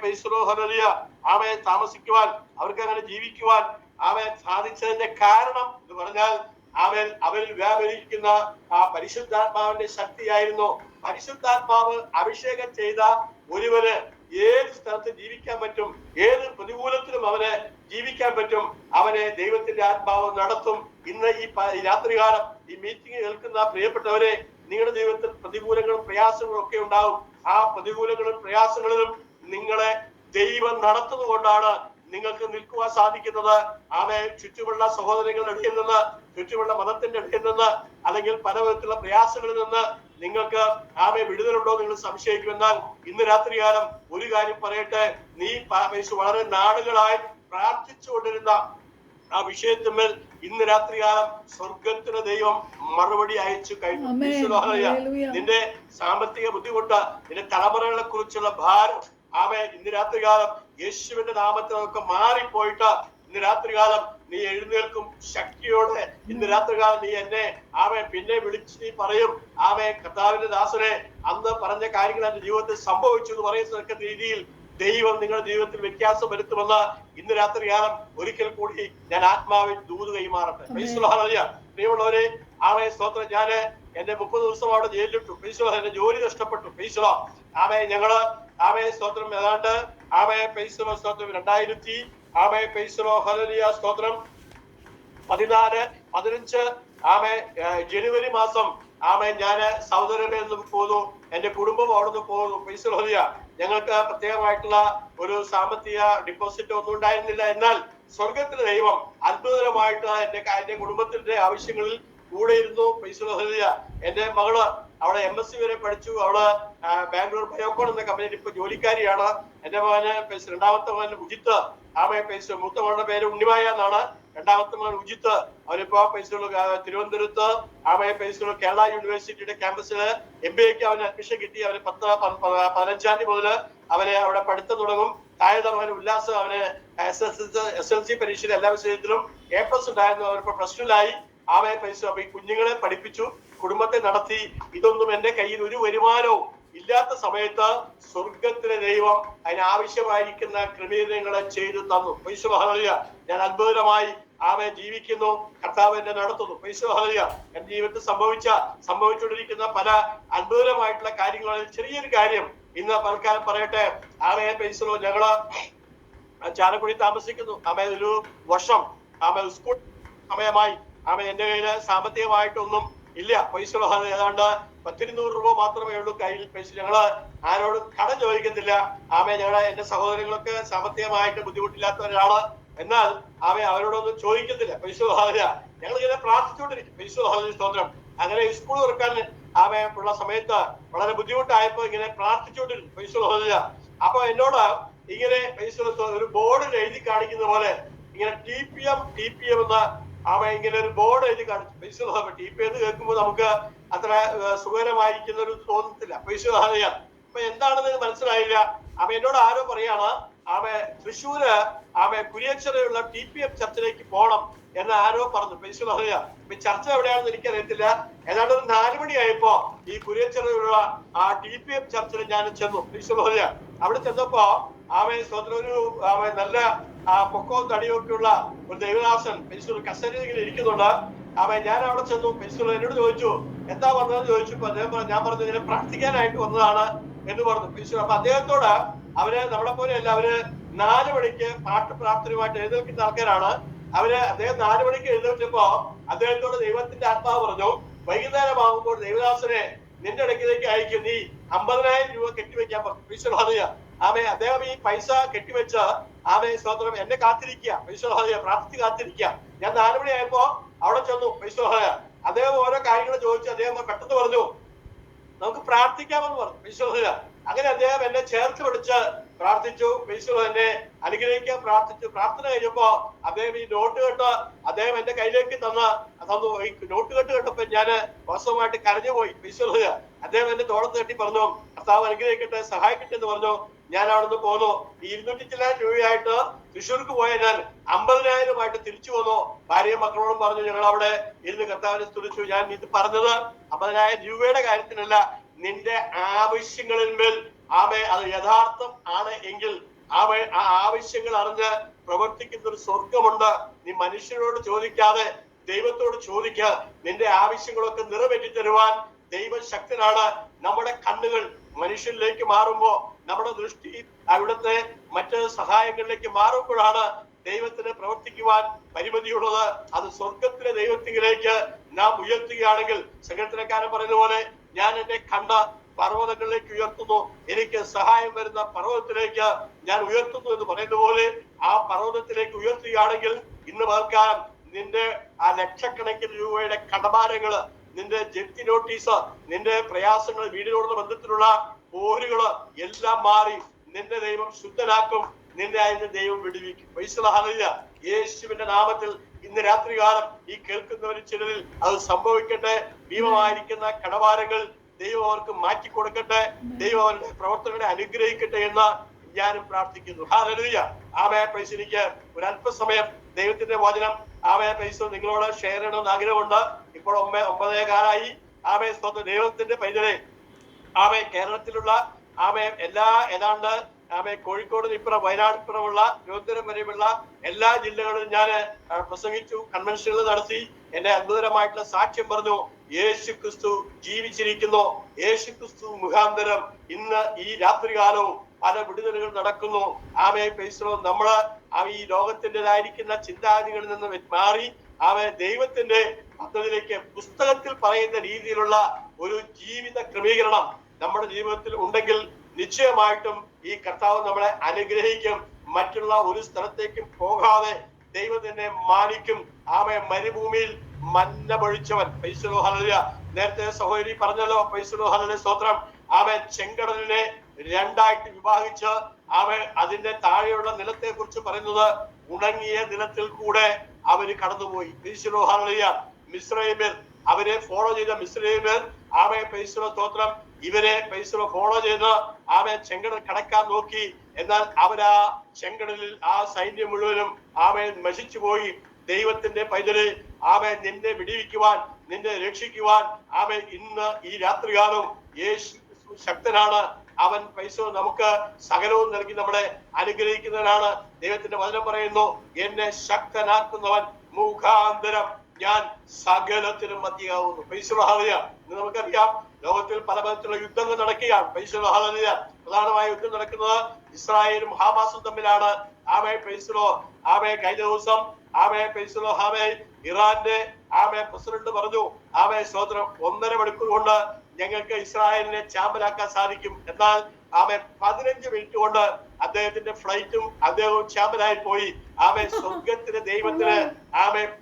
പ്രൈസ് ദി ലോർഡ്, ഹല്ലേലൂയ, താമസിക്കുവാൻ, അവർക്ക് അങ്ങനെ ജീവിക്കുവാൻ സാധിച്ചതിന്റെ കാരണം എന്ന് പറഞ്ഞാൽ അവരിൽ വ്യാപരിക്കുന്ന ആ പരിശുദ്ധാത്മാവിന്റെ ശക്തിയായിരുന്നു. പരിശുദ്ധാത്മാവ് അഭിഷേകം ചെയ്ത ഒരുവന് ഏത് സ്ഥലത്ത് ജീവിക്കാൻ പറ്റും, ഏത് പ്രതികൂലത്തിലും അവന് ജീവിക്കാൻ പറ്റും. അവനെ ദൈവത്തിന്റെ ആത്മാവ് നടത്തും. ഇന്ന് ഈ രാത്രികാലം ഈ മീറ്റിംഗ് കേൾക്കുന്ന പ്രിയപ്പെട്ടവരെ, നിങ്ങളുടെ ജീവിതത്തിൽ പ്രതികൂലങ്ങളും പ്രയാസങ്ങളും ഒക്കെ ഉണ്ടാവും. ആ പ്രതികൂലങ്ങളും പ്രയാസങ്ങളിലും നിങ്ങളെ ദൈവം നടത്തുന്നത് കൊണ്ടാണ് നിങ്ങൾക്ക് നിൽക്കുവാൻ സാധിക്കുന്നത്. ചുറ്റുമുള്ള സഹോദരങ്ങളുടെ ഇടയിൽ നിന്ന്, ചുറ്റുമുള്ള മതത്തിന്റെ ഇടയിൽ നിന്ന്, അല്ലെങ്കിൽ പല വിധത്തിലുള്ള പ്രയാസങ്ങളിൽ നിന്ന് നിങ്ങൾക്ക് വിടുതലുണ്ടോ നിങ്ങൾ സംശയിക്കും. എന്നാൽ ഇന്ന് രാത്രികാലം ഒരു കാര്യം പറയട്ടെ, നീ വളരെ നാളുകളായി പ്രാർത്ഥിച്ചുകൊണ്ടിരുന്ന ആ വിഷയത്തിന്മേൽ ഇന്ന് രാത്രികാലം സ്വർഗത്തിന് ദൈവം മറുപടി അയച്ചു കഴിഞ്ഞു. നിന്റെ സാമ്പത്തിക ബുദ്ധിമുട്ട്, നിന്റെ തലമുറകളെ കുറിച്ചുള്ള ഭാരം ഇന്ന് രാത്രികാലം യേശുവിന്റെ നാമത്തിൽ നമുക്ക് മാറിപ്പോയിട്ട് ഇന്ന് രാത്രികാലം നീ എഴുന്നേൽക്കും ശക്തിയോടെ. ഇന്ന് രാത്രികാലം നീ എന്നെ പിന്നെ വിളിച്ച് നീ പറയും, കർത്താവിന്റെ ദാസനെ അന്ന് പറഞ്ഞ കാര്യങ്ങൾ എന്റെ ജീവിതത്തിൽ സംഭവിച്ചു എന്ന് പറയുന്ന രീതിയിൽ ദൈവം നിങ്ങളുടെ ജീവിതത്തിൽ വ്യത്യാസം വരുത്തുമെന്ന് ഇന്ന് രാത്രികാലം ഒരിക്കൽ കൂടി ഞാൻ ആത്മാവിൽ ദൂത് കൈമാറട്ടെ. Praise the Lord, hallelujah. പ്രിയമുള്ളവരെ, സ്തോത്രം. ഞാന് എന്റെ 30 ദിവസം അവിടെ ജയിലിലിട്ടു. Praise the Lord. എന്റെ ജോലി നഷ്ടപ്പെട്ടു. Praise the Lord. ഞങ്ങള് സ്തോത്രം ഏതാണ്ട് പ്രൈസ് ദി ലോർഡ്, സ്തോത്രം 2000 പ്രൈസ് ദി ലോർഡ്, ഹല്ലേലൂയ, സ്തോത്രം 14-15 ജനുവരി മാസം ഞാന് സൗദി അറേബ്യയിൽ നിന്ന് പോന്നു. എന്റെ കുടുംബം അവിടെ നിന്ന് പോകുന്നു. Praise the Lord. ഞങ്ങൾക്ക് പ്രത്യേകമായിട്ടുള്ള ഒരു സാമ്പത്തിക ഡിപ്പോസിറ്റ് ഒന്നും ഉണ്ടായിരുന്നില്ല. എന്നാൽ സ്വർഗത്തിലെ ദൈവം അത്ഭുതകരമായിട്ട് എന്റെ കുടുംബത്തിന്റെ ആവശ്യങ്ങളിൽ കൂടെ ഇരുന്നു. Praise the Lord. എന്റെ മകള് അവിടെ MSc വരെ പഠിച്ചു. അവള് ബാംഗ്ലൂർ ബയോകോൺ എന്ന കമ്പനിയിൽ ഇപ്പൊ ജോലിക്കാരിയാണ്. എന്റെ മകന് രണ്ടാമത്തെ മകൻ ഉജിത്ത്, മൂത്ത മകളുടെ പേര് ഉണ്ണിമായ എന്നാണ്. രണ്ടാമത്തെ മകൻ ഉജിത്ത്, അവനിപ്പോ തിരുവനന്തപുരത്ത് കേരള യൂണിവേഴ്സിറ്റിയുടെ ക്യാമ്പസിൽ MBAക്ക് അവന് അഡ്മിഷൻ കിട്ടി. അവന് 15 തീയതി മുതൽ അവന് അവിടെ പഠിത്തം തുടങ്ങും. താഴെ മകൻ ഉല്ലാസ്, അവന് SSLC പരീക്ഷയിൽ എല്ലാ വിഷയത്തിലും A+ ഉണ്ടായിരുന്നു. അവനിപ്പോ +2-ലായി. ഈ കുഞ്ഞുങ്ങളെ പഠിപ്പിച്ചു, കുടുംബത്തെ നടത്തി. ഇതൊന്നും എന്റെ കയ്യിൽ ഒരു വരുമാനവും ഇല്ലാത്ത സമയത്ത് സ്വർഗത്തിലെ ദൈവം അതിനാവശ്യമായിരിക്കുന്ന ക്രമീകരണങ്ങളെ ചെയ്തു തന്നു. Praise the Lord, hallelujah. ഞാൻ അത്ഭുതകരമായി ജീവിക്കുന്നു. കർത്താവ് എന്നെ നടത്തുന്നു. Praise the Lord, hallelujah. എന്റെ ജീവിതത്തിൽ സംഭവിച്ചുകൊണ്ടിരിക്കുന്ന പല അത്ഭുതകരമായിട്ടുള്ള കാര്യങ്ങളിൽ ചെറിയൊരു കാര്യം ഇന്ന് തൽക്കാലം പറയട്ടെ. Praise the Lord. ഞങ്ങള് ചാലക്കുടി താമസിക്കുന്നു. ഒരു വർഷം സ്കൂൾ സമയമായി എന്റെ കയ്യില് സാമ്പത്തികമായിട്ടൊന്നും ഇല്ല. പൈസ ഏതാണ്ട് 10-200 രൂപ മാത്രമേ ഉള്ളൂ കയ്യിൽ. പൈസ ഞങ്ങള് ആരോടും കടം ചോദിക്കുന്നില്ല. എന്റെ സഹോദരങ്ങളൊക്കെ സാമ്പത്തികമായിട്ട് ബുദ്ധിമുട്ടില്ലാത്തവരാണ്. എന്നാൽ അവരോടൊന്നും ചോദിക്കുന്നില്ല. പൈസ ഞങ്ങൾ ഇങ്ങനെ പ്രാർത്ഥിച്ചുകൊണ്ടിരിക്കും. പൈസ സ്തോത്രം. അങ്ങനെ സ്കൂൾ തുറക്കാൻ ഉള്ള സമയത്ത് വളരെ ബുദ്ധിമുട്ടായപ്പോ ഇങ്ങനെ പ്രാർത്ഥിച്ചുകൊണ്ടിരുന്നു. പൈസ അപ്പൊ എന്നോട് ഇങ്ങനെ പൈസ ഒരു ബോർഡിൽ എഴുതി കാണിക്കുന്ന പോലെ ഇങ്ങനെ TPM എന്ന ഇങ്ങനെ ഒരു ബോർഡ് എഴുതി കാണിച്ചു. TPM എന്ന് കേൾക്കുമ്പോൾ നമുക്ക് അത്ര സുഖകരമായിരിക്കുന്ന ഒരു തോന്നത്തില്ല. പൈസ അപ്പൊ എന്താണെന്ന് മനസ്സിലായില്ല. എന്നോട് ആരോ പറയാണ് തൃശ്ശൂര് കുരിയച്ചിറയുള്ള TPM ചർച്ചിലേക്ക് പോകണം എന്ന് ആരോ പറഞ്ഞു. പൈസ ചർച്ച എവിടെയാണെന്ന് എനിക്കറിയത്തില്ല. ഏതാണ്ട് ഒരു 4 മണിയായപ്പോ ഈ കുരിയച്ചിറയുള്ള TPM ചർച്ചിൽ ഞാൻ ചെന്നു. പൈസ അവിടെ ചെന്നപ്പോ ഒരു നല്ല പൊക്കവും തടിയൊക്കെയുള്ള ഒരു ദൈവദാസൻ പൈസ കസേരയിൽ ഇരിക്കുന്നുണ്ട്. ഞാൻ അവിടെ ചെന്നു. പൈസ എന്നോട് ചോദിച്ചു എന്താ വന്നതെന്ന് ചോദിച്ചപ്പോ അദ്ദേഹം പറഞ്ഞു, ഞാൻ പറഞ്ഞു ഇങ്ങനെ പ്രാർത്ഥിക്കാനായിട്ട് വന്നതാണ് എന്ന് പറഞ്ഞു. പൈസ അപ്പൊ അദ്ദേഹത്തോട് നമ്മളെ പോലെയല്ല, അവര് 4 മണിക്ക് പാട്ട് പ്രാർത്ഥനയുമായിട്ട് എഴുന്നേൽക്കുന്ന ആൾക്കാരാണ്. അദ്ദേഹം 4 മണിക്ക് എഴുന്നേറ്റപ്പോ അദ്ദേഹത്തോട് ദൈവത്തിന്റെ ആത്മാവ് പറഞ്ഞു, വൈകുന്നേരം ആകുമ്പോൾ ദൈവദാസനെ നിന്റെ ഇടയ്ക്കിലേക്ക് അയക്കും, നീ 50,000 രൂപ കെട്ടിവെക്കാൻ പറഞ്ഞു. അദ്ദേഹം ഈ പൈസ കെട്ടിവെച്ച് സ്വതന്ത്രം എന്നെ കാത്തിരിക്കുക. പ്രാർത്ഥിച്ച് കാത്തിരിക്കുക. ഞാൻ 4 മണിയായപ്പോ അവിടെ ചെന്നു. അദ്ദേഹം ഓരോ കാര്യങ്ങൾ ചോദിച്ചു. അദ്ദേഹം പെട്ടെന്ന് പറഞ്ഞു നമുക്ക് പ്രാർത്ഥിക്കാമെന്ന് പറഞ്ഞു. അങ്ങനെ അദ്ദേഹം എന്നെ ചേർത്ത് പിടിച്ച് പ്രാർത്ഥിച്ചു. എന്നെ അനുഗ്രഹിക്കാൻ പ്രാർത്ഥിച്ചു. പ്രാർത്ഥന കഴിഞ്ഞപ്പോ അദ്ദേഹം ഈ നോട്ട് കെട്ട് അദ്ദേഹം എന്റെ കയ്യിലേക്ക് തന്നു. ഈ നോട്ട് കെട്ട് കെട്ടപ്പോ ഞാൻ വാസ്തവമായിട്ട് കരഞ്ഞുപോയി. അദ്ദേഹം എന്റെ തോളത്ത് തട്ടി പറഞ്ഞു, കർത്താവ് അനുഗ്രഹിക്കട്ടെ, സഹായിക്കട്ടെ എന്ന് പറഞ്ഞു. ഞാൻ അവിടുന്ന് പോന്നു. ഈ 200 രൂപയായിട്ട് തൃശ്ശൂർക്ക് പോയ ഞാൻ 50,000 തിരിച്ചു വന്നു. ഭാര്യയും മക്കളോടും പറഞ്ഞു, ഞങ്ങൾ അവിടെ ഇരുന്ന് കർത്താവിനെ സ്തുതിച്ചു. ഞാൻ ഇത് പറഞ്ഞത് 50,000 രൂപയുടെ കാര്യത്തിനല്ല, നിന്റെ ആവശ്യങ്ങളിന്മേൽ അത് യഥാർത്ഥം ആണ് എങ്കിൽ ആ ആവശ്യങ്ങൾ അറിഞ്ഞ് പ്രവർത്തിക്കുന്ന ഒരു സ്വർഗമുണ്ട്. നീ മനുഷ്യരോട് ചോദിക്കാതെ ദൈവത്തോട് ചോദിക്കുക. നിന്റെ ആവശ്യങ്ങളൊക്കെ നിറവേറ്റി തരുവാൻ ദൈവം ശക്തനാണ്. നമ്മുടെ കണ്ണുകൾ മനുഷ്യരിലേക്ക് മാറുമ്പോ നമ്മുടെ ദൃഷ്ടി അവിടുത്തെ മറ്റ് സഹായങ്ങളിലേക്ക് മാറുമ്പോഴാണ് ദൈവത്തിന് പ്രവർത്തിക്കുവാൻ പരിമിതിയുള്ളത്. അത് സ്വർഗത്തിലെ ദൈവത്തിലേക്ക് നാം ഉയർത്തുകയാണെങ്കിൽ, സങ്കീർത്തനക്കാരൻ പറയുന്ന പോലെ ഞാൻ എന്റെ കണ്ണ പർവ്വതങ്ങളിലേക്ക് ഉയർത്തുന്നു, എനിക്ക് സഹായം വരുന്ന പർവ്വതത്തിലേക്ക് ഞാൻ ഉയർത്തുന്നു എന്ന് പറയുന്ന പോലെ ആ പർവ്വതത്തിലേക്ക് ഉയർത്തുകയാണെങ്കിൽ ഇന്ന് പകൽക്കാലം നിന്റെ ആ ലക്ഷക്കണക്കിന് രൂപയുടെ കടഭാരങ്ങള്, നിന്റെ ജപ്തി നോട്ടീസ്, നിന്റെ പ്രയാസങ്ങൾ, വീടിനോടുള്ള ബന്ധത്തിലുള്ള പോരുകള് എല്ലാം മാറി നിന്റെ ദൈവം ശുദ്ധനാക്കും. നിന്റെ അതിന്റെ ദൈവം വിടുവിക്കും. യേശുവിന്റെ നാമത്തിൽ ഇന്ന് രാത്രികാലം ഈ കേൾക്കുന്നവരിൽ ചിലരിൽ അത് സംഭവിക്കട്ടെ. ഭീമമായിരിക്കുന്ന കടഭാരങ്ങൾ ദൈവം അവർക്ക് മാറ്റിക്കൊടുക്കട്ടെ. ദൈവം അവരുടെ പ്രവർത്തനങ്ങളെ അനുഗ്രഹിക്കട്ടെ എന്ന് ഞാനും പ്രാർത്ഥിക്കുന്നു. ഹല്ലേലൂയ. എനിക്ക് ഒരല്പസമയം ദൈവത്തിന്റെ വചനം നിങ്ങളോട് ഷെയർ ചെയ്യണമെന്ന് ആഗ്രഹമുണ്ട്. ഇപ്പോൾ 9:15 ദൈവത്തിന്റെ പൈതലെ കേരളത്തിലുള്ള എല്ലാ ഏതാണ്ട് കോഴിക്കോട് ഇപ്പുറം വയനാട് ഇപ്പുറമുള്ള തിരുവനന്തപുരം വരെയുള്ള എല്ലാ ജില്ലകളിലും ഞാൻ പ്രസംഗിച്ചു, കൺവെൻഷനുകൾ നടത്തി, എന്റെ അത്ഭുതകരമായിട്ടുള്ള സാക്ഷ്യം പറഞ്ഞു. യേശു ക്രിസ്തു ജീവിച്ചിരിക്കുന്നു. യേശു ക്രിസ്തു മുഖാന്തരം ഇന്ന് ഈ രാത്രികാലവും പല വിടുതലുകൾ നടക്കുന്നു. നമ്മള് ഈ ലോകത്തിൻ്റെതായിരിക്കുന്ന ചിന്താഗതികളിൽ നിന്ന് മാറി ദൈവത്തിന്റെ പദ്ധതിയിലേക്ക് പുസ്തകത്തിൽ പറയുന്ന രീതിയിലുള്ള ഒരു ജീവിത ക്രമീകരണം നമ്മുടെ ജീവിതത്തിൽ ഉണ്ടെങ്കിൽ നിശ്ചയമായിട്ടും ഈ കർത്താവ് നമ്മളെ അനുഗ്രഹിക്കും. മറ്റുള്ള ഒരു സ്ഥലത്തേക്കും പോകാതെ ദൈവം തന്നെ മാനിക്കും. മരുഭൂമിയിൽ മന്ന പൊഴിച്ചവൻ. നേരത്തെ സഹോദരി പറഞ്ഞല്ലോ, സ്തോത്രം. ചെങ്കടലിനെ 2ആയിട്ട് വിഭാഗിച്ച് അതിന്റെ താഴെയുള്ള നിലത്തെ കുറിച്ച് പറയുന്നത് ഉണങ്ങിയ നിലത്തിൽ കൂടെ അവര് കടന്നുപോയി. മിസ്രൈമ്യർ, അവരെ ഫോളോ ചെയ്ത മിസ്രൈമ്യർ സ്തോത്രം ഇവരെ ഫോളോ ചെയ്ത് ചെങ്കടൽ കടക്കാൻ നോക്കി. എന്നാൽ അവരാ ചെങ്കടലിൽ ആ സൈന്യം മുഴുവനും നശിച്ചു പോയി. ദൈവത്തിന്റെ പൈതല് നിന്നെ വിടിവിക്കുവാൻ, നിന്നെ രക്ഷിക്കുവാൻ ഇന്ന് ഈ രാത്രികാലം യേശു ശക്തനാണ്. അവൻ നമുക്ക് സകലവും നൽകി നമ്മളെ അനുഗ്രഹിക്കുന്നവനാണ്. ദൈവത്തിന്റെ വചനം പറയുന്നു, എന്നെ ശക്തനാക്കുന്നവൻ മുഖാന്തരം ഞാൻ സകലത്തിനും മതിയാവുന്നു. ഇന്ന് നമുക്കറിയാം ലോകത്തിൽ പല വിധത്തിലുള്ള യുദ്ധങ്ങൾ നടക്കുകയാണ്. പ്രധാനമായ യുദ്ധം നടക്കുന്നത് ഇസ്രായേലും ഹമാസും തമ്മിലാണ്. കഴിഞ്ഞ ദിവസം ഇറാന്റെ പ്രസിഡന്റ് പറഞ്ഞു, സ്തോത്രം 1.5 മണിക്കൂർ കൊണ്ട് ഞങ്ങൾക്ക് ഇസ്രായേലിനെ ചാമ്പലാക്കാൻ സാധിക്കും. എന്നാൽ 15 മിനിറ്റ് കൊണ്ട് അദ്ദേഹത്തിന്റെ ഫ്ലൈറ്റും അദ്ദേഹവും ചാമ്പലായി പോയി. സ്വർഗത്തിന് ദൈവത്തിന്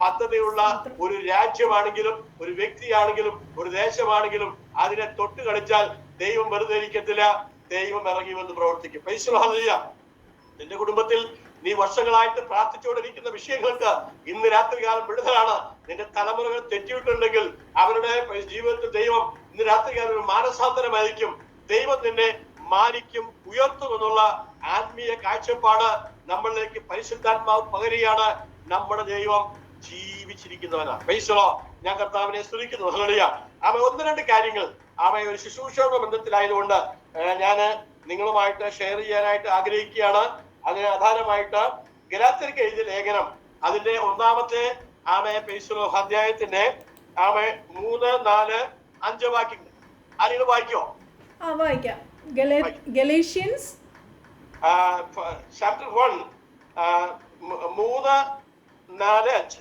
പദ്ധതിയുള്ള ഒരു രാജ്യമാണെങ്കിലും ഒരു വ്യക്തിയാണെങ്കിലും ഒരു ദേശമാണെങ്കിലും അതിനെ തൊട്ട് കളിച്ചാൽ ദൈവം വെറുതെ ഇരിക്കത്തില്ല. ദൈവം ഇറങ്ങി വന്ന് പ്രവർത്തിക്കും. നിന്റെ കുടുംബത്തിൽ നീ വർഷങ്ങളായിട്ട് പ്രാർത്ഥിച്ചുകൊണ്ടിരിക്കുന്ന വിഷയങ്ങൾക്ക് ഇന്ന് രാത്രികാലം വിടുതലാണ്. നിന്റെ തലമുറകൾ തെറ്റിയിട്ടുണ്ടെങ്കിൽ അവരുടെ ജീവിതത്തിൽ ദൈവം ഇന്ന് രാത്രികാലം ഒരു മാനസാന്തരമായിരിക്കും. ദൈവം നിന്നെ മാനിക്കും, ഉയർത്തുമെന്നുള്ള ആത്മീയ കാഴ്ചപ്പാട് നമ്മളിലേക്ക് പരിശുദ്ധാത്മാവ് പകരുകയാണ്. നമ്മുടെ ദൈവം ജീവിച്ചിരിക്കുന്നവനാണ്. പൈസലോ ഞാൻ കർത്താവിനെ സ്തുതിക്കുന്നു. ഹല്ലേലൂയ. ആമേ, ഒന്ന് രണ്ട് കാര്യങ്ങൾ ആമേ ഒരു ശുശ്രൂഷയുടെ ബന്ധത്തിലായതുകൊണ്ട് ഞാൻ നിങ്ങളുമായിട്ട് ഷെയർ ചെയ്യാനായിട്ട് ആഗ്രഹിക്കുകയാണ്. അതിന് ആധാരമായിട്ട് ഗലാത്യർക്ക് എഴുതിയ ലേഖനം അതിന്റെ 1-ാമത്തെ ആമേ പൈസലോ അധ്യായത്തിന്റെ ആമേ 3, 4, 5 വാക്യങ്ങൾ ആരെങ്കിലും വായിക്കോ? വായിക്കാം. Galatians chapter 1 3, 4, 5.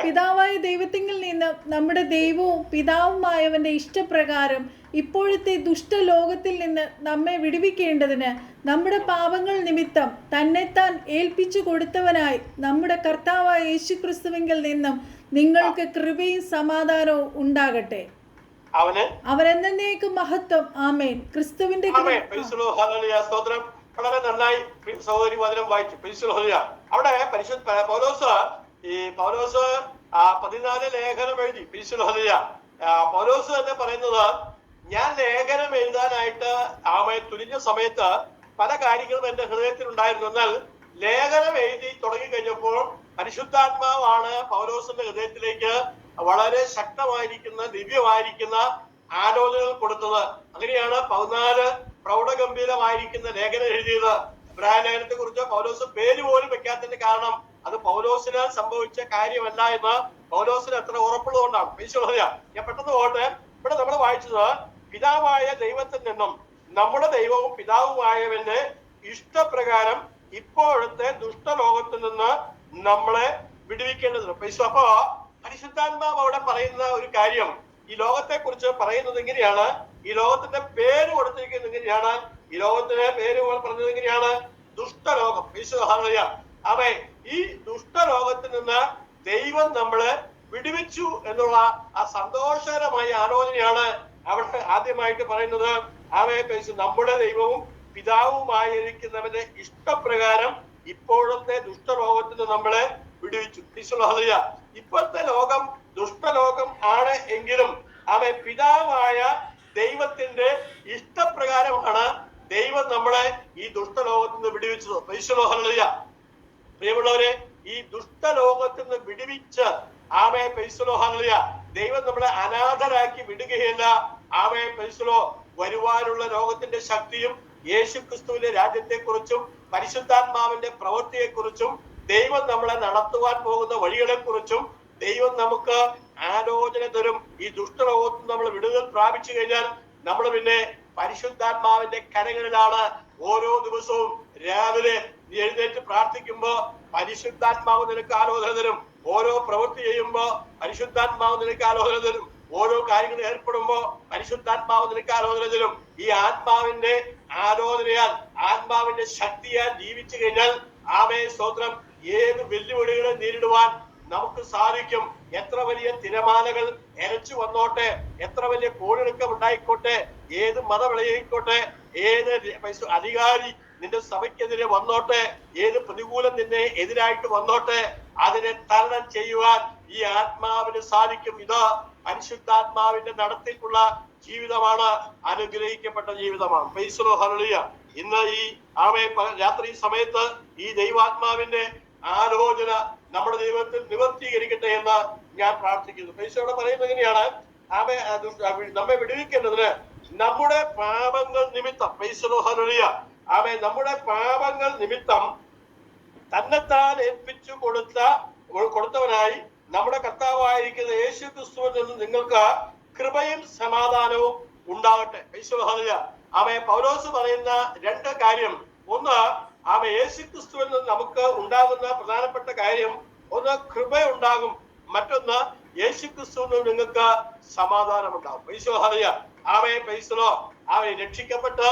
പിതാവായ ദൈവത്തിങ്കിൽ നിന്ന് നമ്മുടെ ദൈവവും പിതാവുമായവന്റെ ഇഷ്ടപ്രകാരം ഇപ്പോഴത്തെ ദുഷ്ടലോകത്തിൽ നിന്ന് നമ്മെ വിടുവിക്കേണ്ടതിന് നമ്മുടെ പാപങ്ങൾ നിമിത്തം തന്നെത്താൻ ഏൽപ്പിച്ചു കൊടുത്തവനായി നമ്മുടെ കർത്താവായ യേശുക്രിസ്തുവിങ്കിൽ നിന്നും നിങ്ങൾക്ക് കൃപയും സമാധാനവും ഉണ്ടാകട്ടെ. അവനെന്നേക്കും മഹത്വം. ആമേൻ. ക്രിസ്തുവിന്റെ വളരെ നന്നായി സഹോദരി വചനം വായിച്ചു. അവിടെ പരിശുദ്ധ പൗലോസ് 14 ലേഖനം എഴുതി. പൗലോസ് തന്നെ പറയുന്നത്, ഞാൻ ലേഖനം എഴുതാനായിട്ട് തുനിഞ്ഞ സമയത്ത് പല കാര്യങ്ങളും എന്റെ ഹൃദയത്തിൽ ഉണ്ടായിരുന്നു. എന്നാൽ ലേഖനം എഴുതി തുടങ്ങി കഴിഞ്ഞപ്പോൾ പരിശുദ്ധാത്മാവാണ് പൗലോസിന്റെ ഹൃദയത്തിലേക്ക് വളരെ ശക്തമായിരിക്കുന്ന ദിവ്യമായിരിക്കുന്ന ആലോചനകൾ കൊടുത്തത്. അങ്ങനെയാണ് 14 പ്രൗഢഗംഭീരമായിരിക്കുന്ന ലേഖനം എഴുതിയത്. ഇബ്രാഹിം ലേഖനത്തെ കുറിച്ച് പൗലോസ് പേര് പോലും വെക്കാത്തതിന്റെ കാരണം അത് പൗലോസിന് സംഭവിച്ച കാര്യമല്ല എന്ന് പൗലോസിന് എത്ര ഉറപ്പുള്ളതുകൊണ്ടാണ്. ഞാൻ പെട്ടെന്ന് പോകട്ടെ. ഇവിടെ നമ്മൾ വായിച്ചത്, പിതാവായ ദൈവത്തിൽ നിന്നും നമ്മുടെ ദൈവവും പിതാവുമായവന്റെ ഇഷ്ടപ്രകാരം ഇപ്പോഴത്തെ ദുഷ്ടലോകത്തിൽ നിന്ന് നമ്മളെ വിടുവിക്കേണ്ടതുണ്ട്. അപ്പോ പരിശുദ്ധാത്മാവ് അവിടെ പറയുന്ന ഒരു കാര്യം, ഈ ലോകത്തെ കുറിച്ച് പറയുന്നത് എങ്ങനെയാണ്, ഈ ലോകത്തിന്റെ പേര് കൊടുത്തിരിക്കുന്നത് എങ്ങനെയാണ്, ഈ ലോകത്തിന്റെ പേര് പറഞ്ഞത് എങ്ങനെയാണ്, ദുഷ്ടലോകം. അവൻ ഈ ദുഷ്ടലോകത്തിൽ നിന്ന് ദൈവം നമ്മളെ വിടുവിച്ചു എന്നുള്ള ആ സന്തോഷകരമായ ആലോചനയാണ് അവിടെ ആദ്യമായിട്ട് പറയുന്നത്. നമ്മുടെ ദൈവവും പിതാവുമായിരിക്കുന്നവന്റെ ഇഷ്ടപ്രകാരം ഇപ്പോഴത്തെ ദുഷ്ടലോകത്തിൽ നിന്ന് നമ്മളെ വിടുവിച്ചു. ഇപ്പോഴത്തെ ലോകം ദുഷ്ടലോകം ആണ് എങ്കിലും പിതാവായ ദൈവത്തിന്റെ ഇഷ്ടപ്രകാരമാണ് ദൈവം നമ്മളെ ഈ ദുഷ്ടലോകത്തിൽ നിന്ന് വിടുവിച്ചത്. പ്രിയമുള്ളവരെ, ഈ ദുഷ്ടലോകത്തിൽ നിന്ന് വിടുവിച്ച് ദൈവം നമ്മളെ അനാഥരാക്കി വിടുകയില്ല. വരുവാനുള്ള ലോകത്തിന്റെ ശക്തിയും യേശു ക്രിസ്തുവിന്റെ രാജ്യത്തെക്കുറിച്ചും പരിശുദ്ധാത്മാവിന്റെ പ്രവൃത്തിയെക്കുറിച്ചും ദൈവം നമ്മളെ നടത്തുവാൻ പോകുന്ന വഴികളെ കുറിച്ചും ദൈവം നമുക്ക് ആലോചന തരും. ഈ ദുഷ്ടലോകത്തിൽ നമ്മൾ വിടുതൽ പ്രാപിച്ചു കഴിഞ്ഞാൽ നമ്മൾ പിന്നെ പരിശുദ്ധാത്മാവിന്റെ കരങ്ങളിലാണ്. ഓരോ ദിവസവും രാവിലെ എഴുന്നേറ്റ് പ്രാർത്ഥിക്കുമ്പോ പരിശുദ്ധാത്മാവ് നിനക്ക് ആലോചന തരും. ഓരോ പ്രവൃത്തി ചെയ്യുമ്പോ പരിശുദ്ധാത്മാവ് നിനക്ക് ആലോചന തരും. ഓരോ കാര്യങ്ങൾ ഏർപ്പെടുമ്പോ പരിശുദ്ധാത്മാവ് നിനക്ക് ആലോചന തരും. ഈ ആത്മാവിന്റെ ആലോചനയാൽ, ആത്മാവിന്റെ ശക്തിയാൽ ജീവിച്ചു കഴിഞ്ഞാൽ സ്തോത്രം, ഏത് വെല്ലുവിളികളെ നേരിടുവാൻ നമുക്ക് സാധിക്കും. എത്ര വലിയ തിരമാലകൾ എരച്ചു വന്നോട്ടെ, എത്ര വലിയ കോടിളക്കം ഉണ്ടായിക്കോട്ടെ, ഏത് മതവിളയിക്കോട്ടെ, ഏത് അധികാരി നിന്റെ സഭയ്ക്കെതിരെ വന്നോട്ടെ, ഏത് പ്രതികൂലം നിന്നെ എതിരായിട്ട് വന്നോട്ടെ, അതിനെ തരണം ചെയ്യുവാൻ ഈ ആത്മാവിന് സാധിക്കും. ഇത് പരിശുദ്ധാത്മാവിന്റെ നടത്തിക്കുള്ള ജീവിതമാണ്, അനുഗ്രഹിക്കപ്പെട്ട ജീവിതമാണ്. ഹല്ലേലൂയ. ഇന്ന് ഈ രാത്രി സമയത്ത് ഈ ദൈവാത്മാവിന്റെ ആലോചന നമ്മുടെ ദൈവത്തിൽ നിവർത്തീകരിക്കട്ടെ എന്ന് ഞാൻ പ്രാർത്ഥിക്കുന്നു. പൈസയോടെ പറയുന്നത് എങ്ങനെയാണ്, നമ്മെ വിടുവിക്കേണ്ടതിന് നമ്മുടെ പാപങ്ങൾ നിമിത്തം, ഹല്ലേലൂയ, നമ്മുടെ പാപങ്ങൾ നിമിത്തം തന്നെത്താൻ ഏൽപ്പിച്ചു കൊടുത്തവനായി നമ്മുടെ കർത്താവായിരിക്കുന്ന യേശു ക്രിസ്തുവിൽ നിന്ന് നിങ്ങൾക്ക് കൃപയും സമാധാനവും ഉണ്ടാകട്ടെ. പൗലോസ് പറയുന്ന രണ്ട് കാര്യം, ഒന്ന് യേശു ക്രിസ്തുവിൽ നിന്ന് നമുക്ക് ഉണ്ടാകുന്ന പ്രധാനപ്പെട്ട കാര്യം, ഒന്ന് കൃപ ഉണ്ടാകും, മറ്റൊന്ന് യേശു ക്രിസ്തുവിൽ നിന്ന് നിങ്ങൾക്ക് സമാധാനം ഉണ്ടാകും. രക്ഷിക്കപ്പെട്ട്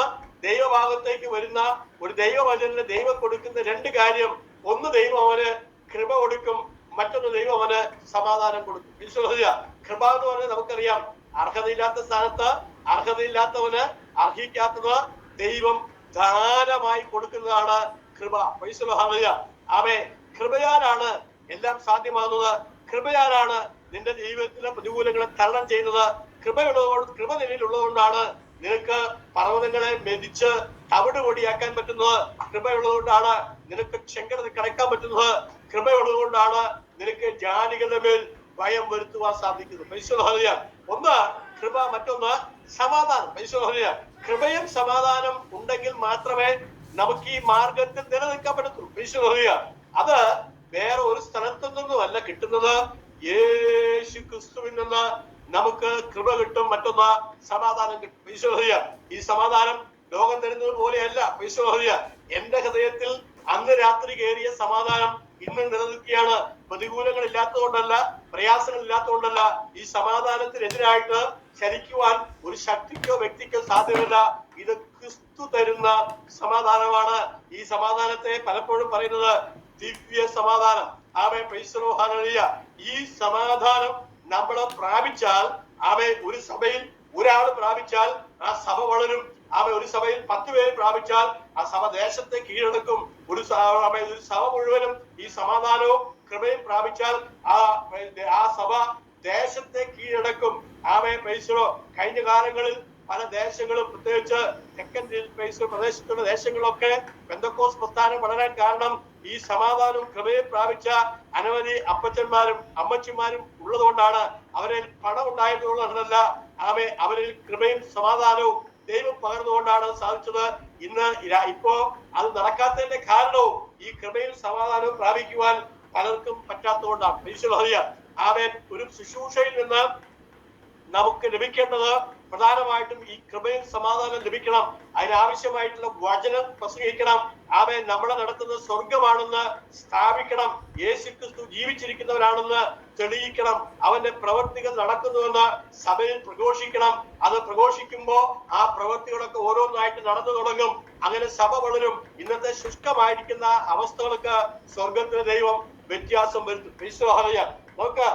ദൈവഭാഗത്തേക്ക് വരുന്ന ഒരു ദൈവവചന ദൈവം കൊടുക്കുന്ന രണ്ട് കാര്യം, ഒന്ന് ദൈവം അവന് കൃപ കൊടുക്കും, മറ്റൊന്ന് ദൈവം അവന് സമാധാനം കൊടുക്കും. കൃപ എന്ന് പറഞ്ഞാൽ നമുക്കറിയാം, അർഹതയില്ലാത്ത സ്ഥാനത്ത് അർഹതയില്ലാത്തവന് അർഹിക്കാത്തത് ദൈവം ദാനമായി കൊടുക്കുന്നതാണ് കൃപ. ആമേ, കൃപയാലാണ് എല്ലാം സാധ്യമാകുന്നത്. കൃപയാലാണ് നിന്റെ ജീവിതത്തിലെ പ്രതികൂലങ്ങളെ തരണം ചെയ്യുന്നത്. കൃപ നിലയിലുള്ളതുകൊണ്ടാണ് നിനക്ക് പർവ്വതങ്ങളെ മെതിച്ച് തവിട് പൊടിയാക്കാൻ പറ്റുന്നത്. കൃപയുള്ളതുകൊണ്ടാണ് നിനക്ക് ചെങ്കടൽ കടക്കാൻ പറ്റുന്നത്. കൃപയുള്ളതുകൊണ്ടാണ് നിനക്ക് ജാതികളുടെ മേൽ ഭയം വരുത്തുവാൻ സാധിക്കുന്നത്. ഒന്ന് കൃപ, മറ്റൊന്ന് സമാധാനം. കൃപയും സമാധാനം ഉണ്ടെങ്കിൽ മാത്രമേ നമുക്ക് ഈ മാർഗത്തിൽ നിലനിൽക്കാൻ പറ്റത്തുള്ളൂ. അത് വേറെ ഒരു സ്ഥലത്തു നിന്നുമല്ല കിട്ടുന്നത്, യേശു ക്രിസ്തുവിൽ നിന്ന് നമുക്ക് കൃപ കിട്ടും, മറ്റൊന്ന് സമാധാനം കിട്ടും. ഈ സമാധാനം ലോകം തരുന്നത് പോലെയല്ല. എന്റെ ഹൃദയത്തിൽ അന്ന് രാത്രി കയറിയ സമാധാനം ഇന്ന് നിലനിൽക്കുകയാണ്. പ്രതികൂലങ്ങൾ ഇല്ലാത്തതുകൊണ്ടല്ല, പ്രയാസങ്ങൾ ഇല്ലാത്തതുകൊണ്ടല്ല. ഈ സമാധാനത്തിനെതിരായിട്ട് ചലിക്കുവാൻ ഒരു ശക്തിക്കോ വ്യക്തിക്കോ സാധ്യമല്ല. ഇത് ക്രിസ്തു തരുന്ന സമാധാനമാണ്. ഈ സമാധാനത്തെ പലപ്പോഴും പറയുന്നത് ദിവ്യ സമാധാനം. ഈ സമാധാനം നമ്മൾ പ്രാപിച്ചാൽ, ഒരു സഭയിൽ ഒരാൾ പ്രാപിച്ചാൽ ആ സഭ വളരും. ഒരു സഭയിൽ 10 പേര് പ്രാപിച്ചാൽ ആ സഭ ദേശത്തെ കീഴടക്കും. ഒരു സഭ മുഴുവനും ഈ സമാധാനവും കൃപയും പ്രാപിച്ചാൽ ആ സഭ ദേശത്തെ കീഴടക്കും. കഴിഞ്ഞ കാലങ്ങളിൽ പല ദേശങ്ങളും, പ്രത്യേകിച്ച് തെക്കൻ പ്രദേശത്തുള്ള ദേശങ്ങളിലൊക്കെ പെന്തക്കോസ്ത് പ്രസ്ഥാനം വളരാൻ കാരണം ഈ സമാധാനവും കൃപയും പ്രാപിച്ച അനവധി അപ്പച്ചന്മാരും അമ്മച്ചിമാരും ഉള്ളതുകൊണ്ടാണ്. അവരിൽ പണം ഉണ്ടായതുകൊണ്ടല്ല, അവരിൽ കൃപയും സമാധാനവും ദൈവം പകർന്നുകൊണ്ടാണ് സാധിച്ചത്. ഇപ്പോ അത് നടക്കാത്തതിന്റെ കാരണവും ഈ കൃപയും സമാധാനവും പ്രാപിക്കുവാൻ പലർക്കും പറ്റാത്തതുകൊണ്ടാണ്. ഒരു ശുശ്രൂഷയിൽ നിന്ന് നമുക്ക് ലഭിക്കേണ്ടത് പ്രധാനമായിട്ടും ഈ കൃപയും സമാധാനം ലഭിക്കണം. അതിനാവശ്യമായിട്ടുള്ള വചനം പ്രസംഗിക്കണം. നമ്മളെ നടത്തുന്നത് സ്വർഗമാണെന്ന് സ്ഥാപിക്കണം. യേശു ക്രിസ്തു ജീവിച്ചിരിക്കുന്നവരാണെന്ന് തെളിയിക്കണം. അവന്റെ പ്രവർത്തികൾ നടക്കുന്നുവെന്ന് സഭയിൽ പ്രഘോഷിക്കണം. അത് പ്രഘോഷിക്കുമ്പോ ആ പ്രവർത്തികളൊക്കെ ഓരോന്നായിട്ട് നടന്നു തുടങ്ങും. അങ്ങനെ സഭ വളരും. ഇന്നത്തെ ശുഷ്കമായിരിക്കുന്ന അവസ്ഥകൾക്ക് സ്വർഗത്തിലെ ദൈവം വ്യത്യാസം വരുത്തും. നോക്ക്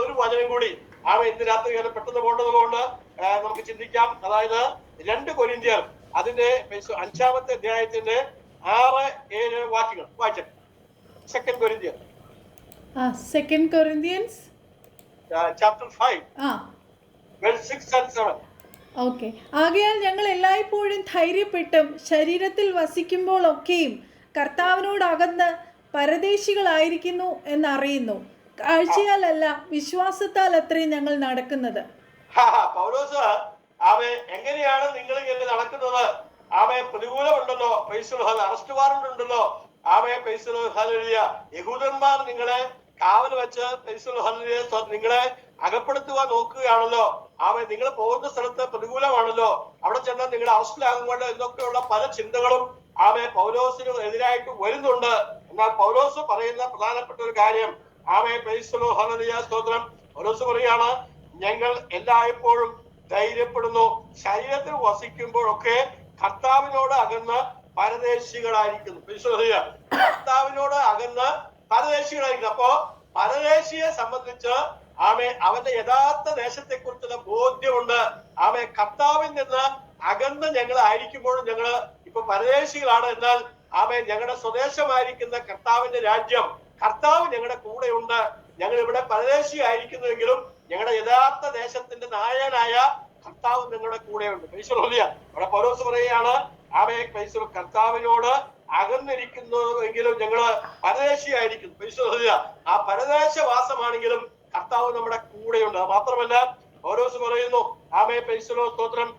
ഒരു വചനം കൂടി ഇന്ന് രാത്രി പെട്ടെന്ന് പോകേണ്ടതുകൊണ്ട് നമുക്ക് ചിന്തിക്കാം. അതായത് 2 കൊരിന്ത്യർ അതിന്റെ 5-ാമത്തെ അധ്യായത്തിന്റെ 6-7 വാക്യങ്ങൾ വായിച്ചു. 2 കൊരിന്ത്യർ chapter 5 verse 6 and 7. ഓക്കെ. ആകയാൽ ഞങ്ങൾ എല്ലായ്പ്പോഴും ധൈര്യപ്പെട്ടും ശരീരത്തിൽ വസിക്കുമ്പോൾ ഒക്കെയും കർത്താവിനോട് അകന്ന് പരദേശികളായിരിക്കുന്നു എന്നറിയുന്നു. കാഴ്ചയാലല്ല, വിശ്വാസത്താൽ അത്രയും ഞങ്ങൾ നടക്കുന്നത്. പൗലോസ് എങ്ങനെയാണ് നിങ്ങൾ ഇങ്ങനെ നടക്കുന്നത്? പ്രതികൂലമുണ്ടല്ലോ, അറസ്റ്റ് വാറണ്ട് ഉണ്ടല്ലോ. യഹൂദന്മാർ നിങ്ങളെ കാവൽ വെച്ച് നിങ്ങളെ അകപ്പെടുത്തുവാൻ നോക്കുകയാണല്ലോ. നിങ്ങൾ പോകുന്ന സ്ഥലത്ത് പ്രതികൂലമാണല്ലോ. അവിടെ ചെന്നാൽ നിങ്ങൾ അറസ്റ്റിലാകുമ്പോൾ എന്നൊക്കെയുള്ള പല ചിന്തകളും പൗലോസിന് എതിരായിട്ട് വരുന്നുണ്ട്. എന്നാൽ പൗലോസ് പറയുന്ന പ്രധാനപ്പെട്ട ഒരു കാര്യം, സ്തോത്രം, പൗലോസ് പറയാണ്, ഞങ്ങൾ എല്ലായ്പ്പോഴും ധൈര്യപ്പെടുന്നു, ശരീരത്തിൽ വസിക്കുമ്പോഴൊക്കെ കർത്താവിനോട് അകന്ന് പരദേശികളായിരിക്കുന്നു. കർത്താവിനോട് അകന്ന് പരദേശികളായിരിക്കുന്നു. അപ്പോ പരദേശിയെ സംബന്ധിച്ച് അവന്റെ യഥാർത്ഥ ദേശത്തെ കുറിച്ചുള്ള ബോധ്യമുണ്ട്. കർത്താവിൽ നിന്ന് അകന്ന് ഞങ്ങൾ ആയിരിക്കുമ്പോഴും ഞങ്ങള് ഇപ്പൊ പരദേശികളാണ്. എന്നാൽ ഞങ്ങളുടെ സ്വദേശമായിരിക്കുന്ന കർത്താവിന്റെ രാജ്യം, കർത്താവ് ഞങ്ങളുടെ കൂടെയുണ്ട്. ഞങ്ങൾ ഇവിടെ പരദേശിയായിരിക്കുന്നുവെങ്കിലും ഞങ്ങളുടെ യഥാർത്ഥ ദേശത്തിന്റെ നായകനായ കർത്താവ് നിങ്ങളുടെ കൂടെയുണ്ട്. അവിടെ പൗലോസ് പറയുകയാണ്, കർത്താവിനോട് അകന്നിരിക്കുന്നുവെങ്കിലും ഞങ്ങള് പരദേശിയായിരിക്കുന്നു. ആ പരദേശവാസമാണെങ്കിലും കർത്താവ് നമ്മുടെ കൂടെയുണ്ട്. മാത്രമല്ല പൗലോസ് പറയുന്നു, സ്തോത്രം,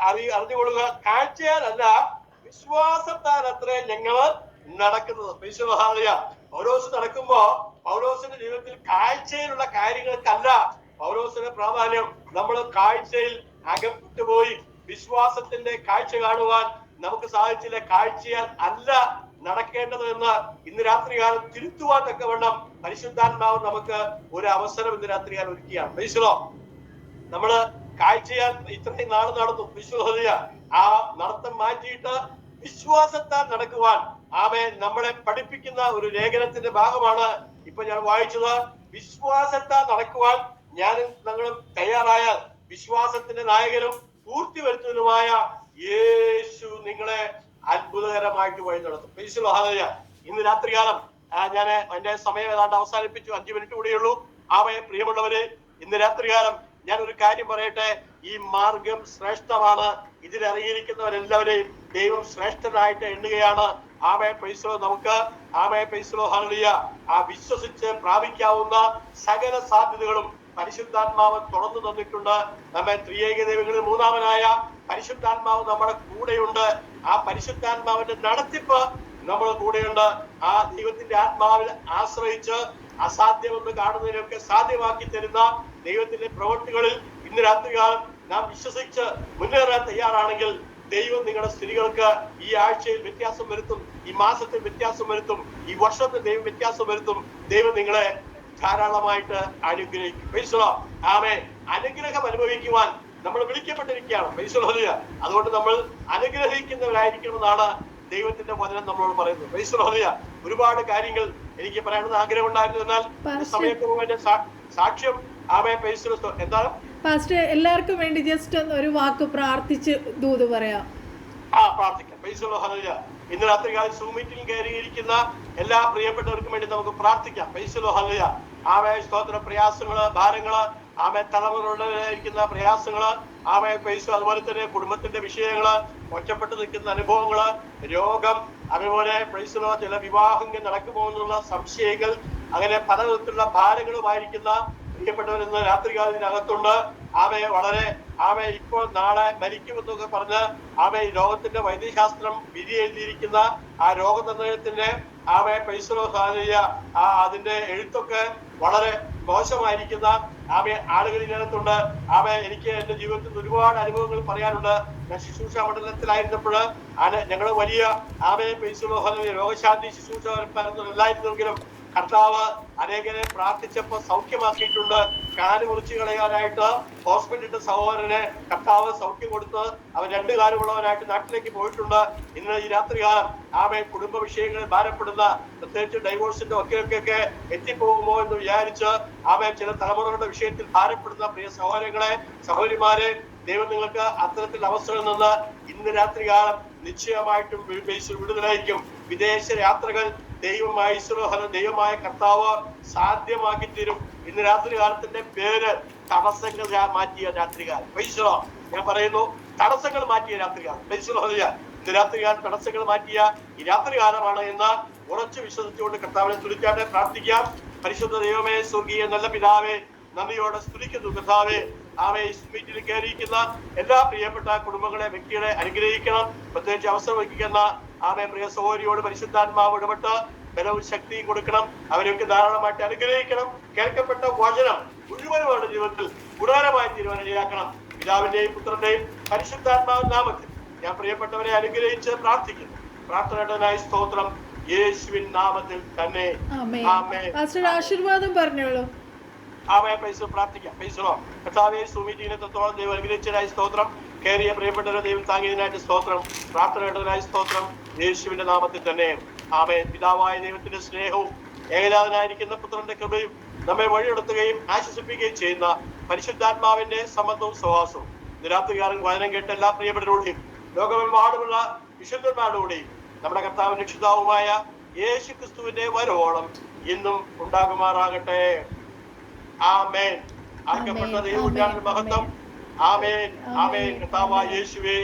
അറിഞ്ഞുകൊള്ളുക, കാഴ്ചയാലല്ല വിശ്വാസത്താൽ അത്രേ ഞങ്ങൾ നടക്കുന്നത്. പൗലോസ് നടക്കുമ്പോ പൗലോസിന്റെ ജീവിതത്തിൽ കാഴ്ചയിലുള്ള കാര്യങ്ങൾക്കല്ല പൗലോസിന്റെ പ്രാധാന്യം. നമ്മൾ കാഴ്ചയിൽ അകപ്പെട്ടു പോയി. വിശ്വാസത്തിന്റെ കാഴ്ച കാണുവാൻ നമുക്ക് സാധിച്ചില്ല. കാഴ്ചയാൽ അല്ല നടക്കേണ്ടത് എന്ന് ഇന്ന് രാത്രികാലം തിരുത്തുവാൻ തക്കവണ്ണം പരിശുദ്ധാത്മാവ് നമുക്ക് ഒരു അവസരം ഇന്ന് രാത്രികാലം ഒരുക്കിയാണ്. നമ്മള് കാഴ്ചയാൽ ഇത്രയും നാൾ നടന്നു. ആ നടത്തം മാറ്റിയിട്ട് വിശ്വാസത്താൽ നടക്കുവാൻ നമ്മളെ പഠിപ്പിക്കുന്ന ഒരു ലേഖനത്തിന്റെ ഭാഗമാണ് ഇപ്പൊ ഞാൻ വായിച്ചത്. വിശ്വാസത്താൽ നടക്കുവാൻ ഞാനും ഞങ്ങളും തയ്യാറായാൽ വിശ്വാസത്തിന്റെ നായകനും പൂർത്തി വരുത്തുന്നതുമായ യേശു നിങ്ങളെ അത്ഭുതകരമായിട്ട് വഴി നടത്തും. Praise the Lord. ഹല്ലേലൂയ. ഇന്ന് രാത്രികാലം ഞാൻ എന്റെ സമയം ഏതാണ്ട് അവസാനിപ്പിച്ചു. 5 മിനിറ്റ് കൂടിയുള്ളൂ. പ്രിയമുള്ളവര്, ഇന്ന് രാത്രികാലം ഞാൻ ഒരു കാര്യം പറയട്ടെ. ഈ മാർഗം ശ്രേഷ്ഠമാണ്. ഇതിലിറങ്ങിയിരിക്കുന്നവരെല്ലാവരെയും ദൈവം ശ്രേഷ്ഠനായിട്ട് എണ്ണുകയാണ്. Praise the Lord. നമുക്ക് പ്രൈസ് ദി ലോർഡ്. ഹല്ലേലൂയ. വിശ്വസിച്ച് പ്രാപിക്കാവുന്ന സകല സാധ്യതകളും പരിശുദ്ധാത്മാവ് തുറന്നു തന്നിട്ടുണ്ട്. നമ്മെ ത്രിയേക ദൈവങ്ങളിൽ മൂന്നാമനായ പരിശുദ്ധാത്മാവ് നമ്മുടെ കൂടെയുണ്ട്. പരിശുദ്ധാത്മാവിന്റെ നടത്തിപ്പ് നമ്മുടെ കൂടെയുണ്ട്. ദൈവത്തിന്റെ ആത്മാവിൽ ആശ്രയിച്ച് അസാധ്യമെന്ന് കാണുന്നതിനൊക്കെ സാധ്യമാക്കി തരുന്ന ദൈവത്തിന്റെ പ്രവൃത്തികളിൽ ഇന്ന് രാത്രികാലം നാം വിശ്വസിച്ച് മുന്നേറാൻ തയ്യാറാണെങ്കിൽ ദൈവം നിങ്ങളുടെ സ്ഥിതികൾക്ക് ഈ ആഴ്ചയിൽ വ്യത്യാസം വരുത്തും, ഈ മാസത്തിൽ വ്യത്യാസം വരുത്തും, ഈ വർഷത്തിൽ ദൈവം വ്യത്യാസം വരുത്തും. ദൈവം നിങ്ങളെ ധാരാളമായിട്ട് അനുഗ്രഹിക്കും. Praise the Lord. ആമേൻ. അനുഗ്രഹം അനുഭവിക്കുവാൻ നമ്മൾ വിളിക്കപ്പെട്ടിരിക്കുകയാണ്. Praise the Lord. അതുകൊണ്ട് നമ്മൾ അനുഗ്രഹിക്കുന്നവരായിരിക്കണമെന്നാണ് ദൈവത്തിന്റെ വചനം നമ്മളോട് പറയുന്നത്. Praise the Lord. ഒരുപാട് കാര്യങ്ങൾ എനിക്ക് പറയാനുള്ള ആഗ്രഹം ഉണ്ടായിരുന്നു. എന്നാൽ സമയത്ത് സാക്ഷ്യം പ്രൈസ് ദി ലോർഡ്. എന്താണ് പാസ്റ്റർ, എല്ലാവർക്കും വേണ്ടി ജസ്റ്റ് ഒരു വാക്ക് പ്രാർത്ഥിച്ച് ദൂത് പറയാം. പ്രാർത്ഥിക്കാം. Praise the Lord. ഹല്ലേലൂയ. ഇന്ന് രാത്രികാലം സൂം മീറ്റിംഗ് കയറിയിരിക്കുന്ന എല്ലാ പ്രിയപ്പെട്ടവർക്കും വേണ്ടി നമുക്ക് പ്രാർത്ഥിക്കാം. Praise the Lord. ഹല്ലേലൂയ. സ്തോത്രം. പ്രയാസങ്ങള്, ഭാരങ്ങള്, തലമുറകളിലിരിക്കുന്ന പ്രയാസങ്ങള്, പ്രൈസ്. അതുപോലെ തന്നെ കുടുംബത്തിന്റെ വിഷയങ്ങള്, ഒറ്റപ്പെട്ട് നിൽക്കുന്ന അനുഭവങ്ങള്, രോഗം, അതുപോലെ പ്രൈസ് ദി ലോർഡ് ചില വിവാഹം നടക്കുമോ എന്നുള്ള സംശയങ്ങൾ, അങ്ങനെ പലവിധത്തിലുള്ള ഭാരങ്ങളുമായിരിക്കുന്ന പ്രിയപ്പെട്ടവരെന്ന് രാത്രികാലത്തിനകത്തുണ്ട്. വളരെ ഇപ്പോൾ നാളെ മരിക്കുമെന്നൊക്കെ പറഞ്ഞ് ഈ ലോകത്തിന്റെ വൈദ്യശാസ്ത്രം വിധി എഴുതിയിരിക്കുന്ന രോഗനിർണയത്തിന്റെ പ്രൈസ് ദി ലോർഡ്. അതിന്റെ എഴുത്തൊക്കെ വളരെ മോശമായിരിക്കുന്ന ആളുകൾ ഇതിനകത്തുണ്ട്. എനിക്ക് എന്റെ ജീവിതത്തിൽ ഒരുപാട് അനുഭവങ്ങൾ പറയാനുണ്ട്. ഞാൻ ശുശ്രൂഷ മണ്ഡലത്തിലായിരുന്നപ്പോൾ ഞങ്ങൾ വലിയ പ്രൈസ് ദി ലോർഡ് രോഗശാന്തി ശുശ്രൂഷകരല്ലായിരുന്നെങ്കിലും കർത്താവ് അനേകരെ പ്രാർത്ഥിച്ചപ്പോൾ സൗഖ്യമാക്കിയിട്ടുണ്ട്. കാല് മുറിച്ചു കളയാനായിട്ട് ഹോസ്പിറ്റലിന്റെ സഹോദരനെ കർത്താവ് സൗഖ്യം കൊടുത്ത് അവൻ 2 കാലുള്ളവനായിട്ട് നാട്ടിലേക്ക് പോയിട്ടുണ്ട്. ഇന്ന് ഈ രാത്രികാലം കുടുംബ വിഷയങ്ങളിൽ ഭാരപ്പെടുന്ന, പ്രത്യേകിച്ച് ഡൈവോഴ്സിന്റെ ഒക്കെ എത്തിപ്പോകുമോ എന്ന് വിചാരിച്ച് ചില തലമുറകളുടെ വിഷയത്തിൽ ഭാരപ്പെടുന്ന പ്രിയ സഹോദരങ്ങളെ, സഹോദരിമാരെ, ദൈവം നിങ്ങൾക്ക് അത്തരത്തിൽ അവസ്ഥകളിൽ നിന്ന് ഇന്ന് രാത്രികാലം നിശ്ചയമായിട്ടും വിടുതലായിരിക്കും. വിദേശ യാത്രകൾ ദൈവമായ കർത്താവ് സാധ്യമാക്കി തരും. ഇന്ന് രാത്രികാലത്തിന്റെ പേര് തടസ്സങ്ങൾ മാറ്റിയ രാത്രികാലം. പൈസോ ഞാൻ പറയുന്നു, തടസ്സങ്ങൾ മാറ്റിയ രാത്രികാലം. പൈസോ ഇന്ന് രാത്രികാലം തടസ്സങ്ങൾ മാറ്റിയ ഈ രാത്രികാലമാണ് എന്ന് ഉറച്ചു വിശ്വസിച്ചുകൊണ്ട് കർത്താവിനെ സ്തുതിക്കാതെ പ്രാർത്ഥിക്കാം. പരിശുദ്ധ ദൈവമേ, സ്വർഗീയ നല്ല പിതാവേ, നന്ദിയോടെ സ്തുതിക്കുന്നു കർത്താവേ. മീറ്റിൽ കയറിയിരിക്കുന്ന എല്ലാ പ്രിയപ്പെട്ട കുടുംബങ്ങളെ, വ്യക്തികളെ അനുഗ്രഹിക്കണം. പ്രത്യേകിച്ച് അവസരം വഹിക്കുന്ന പ്രിയ സഹോദരിയോട് പരിശുദ്ധാത്മാവ് ഇടപെട്ട് ബലവും ശക്തിയും കൊടുക്കണം. അവരൊക്കെ ധാരാളമായിട്ട് അനുഗ്രഹിക്കണം. കേൾക്കപ്പെട്ട വചനം മുഴുവനുമാണ് ജീവിതത്തിൽ ഗുണകരമായി തീരുമാനിയാക്കണം. പിതാവിന്റെയും പുത്രന്റെയും പരിശുദ്ധാത്മാവിൻ നാമത്തിൽ ഞാൻ പ്രിയപ്പെട്ടവരെ അനുഗ്രഹിച്ച് പ്രാർത്ഥിക്കുന്നു. പ്രാർത്ഥനയുടേതായി സ്തോത്രം. യേശുവിൻ നാമത്തിൽ തന്നെ ആമേൻ. ആശീർവാദം പറഞ്ഞോളൂ. പ്രാർത്ഥിക്കാം. കർത്താവേ, സുമീറ്റിനത്തോളം ദൈവം അനുഗ്രഹിച്ചതിനായി സ്തോത്രം. കേറിയ പ്രിയപ്പെട്ടവരെ ദൈവം താങ്ങിയതിനായിട്ട് സ്തോത്രം. പ്രാർത്ഥനയുടേതായി സ്തോത്രം. യേശുവിന്റെ നാമത്തിൽ തന്നെ ആമേൻ. പിതാവായ ദൈവത്തിന്റെ സ്നേഹവും ഏകജാതനായിരിക്കുന്ന പുത്രന്റെ കൃപയും നമ്മെ വഴിയെടുത്തുകയും ആശ്വസിപ്പിക്കുകയും ചെയ്യുന്ന പരിശുദ്ധാത്മാവിന്റെ സംബന്ധവും സഹവാസവും രാത്രികാലം വചനം കേട്ട എല്ലാ പ്രിയപ്പെട്ടവരോടെയും ലോകമെമ്പാടുമുള്ള വിശുദ്ധന്മാരോടെയും നമ്മുടെ കർത്താവിന്റെ രക്ഷിതാവുമായ യേശു ക്രിസ്തുവിന്റെ വരവോളം ഇന്നും ഉണ്ടാകുമാറാകട്ടെ. ആമേൻ. ആക്കപ്പെട്ട ദൈവത്തിന്റെ മഹത്വം. ആമേൻ, ആമേൻ. കർത്താവായ യേശുവേ,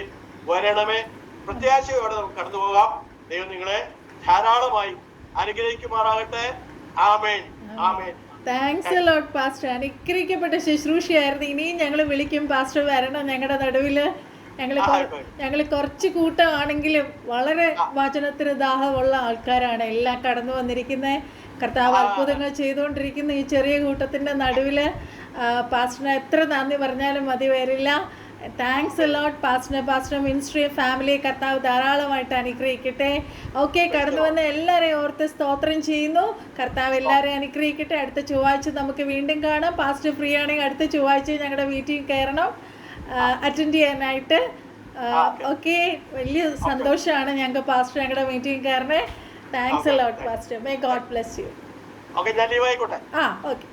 വരണമേ. പ്രത്യാശയോടെ നമുക്ക് കടന്നു പോകാം. ദൈവം നിങ്ങളെ ധാരാളമായി അനുഗ്രഹിക്കുമാറാകട്ടെ. ആമേൻ, ആമേൻ. Thanks a lot pastor. അനുഗ്രഹിക്കപ്പെട്ട ശുശ്രൂഷയായിരുന്നു. ഇനിയും ഞങ്ങൾ വിളിക്കും പാസ്റ്റർ വരണം ഞങ്ങളുടെ നടുവില്. ഞങ്ങൾ കുറച്ച് കൂട്ടമാണെങ്കിലും വളരെ വചനത്തിന് ദാഹമുള്ള ആൾക്കാരാണ് എല്ലാം കടന്നു വന്നിരിക്കുന്നത്. കർത്താവ് അത്ഭുതങ്ങൾ ചെയ്തുകൊണ്ടിരിക്കുന്ന ഈ ചെറിയ കൂട്ടത്തിന്റെ നടുവില് പാസ്റ്ററിന് എത്ര നന്ദി പറഞ്ഞാലും മതി വരില്ല. Thanks a lot pastor ministry family. കർത്താവ് ധാരാളമായിട്ട് അനുഗ്രഹിക്കട്ടെ. ഓക്കെ, കടന്നു വന്ന എല്ലാവരെയും ഓർത്ത് സ്തോത്രം ചെയ്യുന്നു. കർത്താവ് എല്ലാവരെയും അനുഗ്രഹിക്കട്ടെ. അടുത്ത ചൊവ്വാഴ്ച നമുക്ക് വീണ്ടും കാണാം. പാസ്റ്റർ ഫ്രീ ആണെങ്കിൽ അടുത്ത ചൊവ്വാഴ്ച ഞങ്ങളുടെ വീട്ടിൽ കയറണം അറ്റൻഡ് ചെയ്യാനായിട്ട്. ഓക്കെ, വലിയ സന്തോഷമാണ് ഞങ്ങൾക്ക് പാസ്റ്റർ ഞങ്ങളുടെ മീറ്റിംഗ് കയറണേ. Thanks a lot pastor. May God bless you. Okay.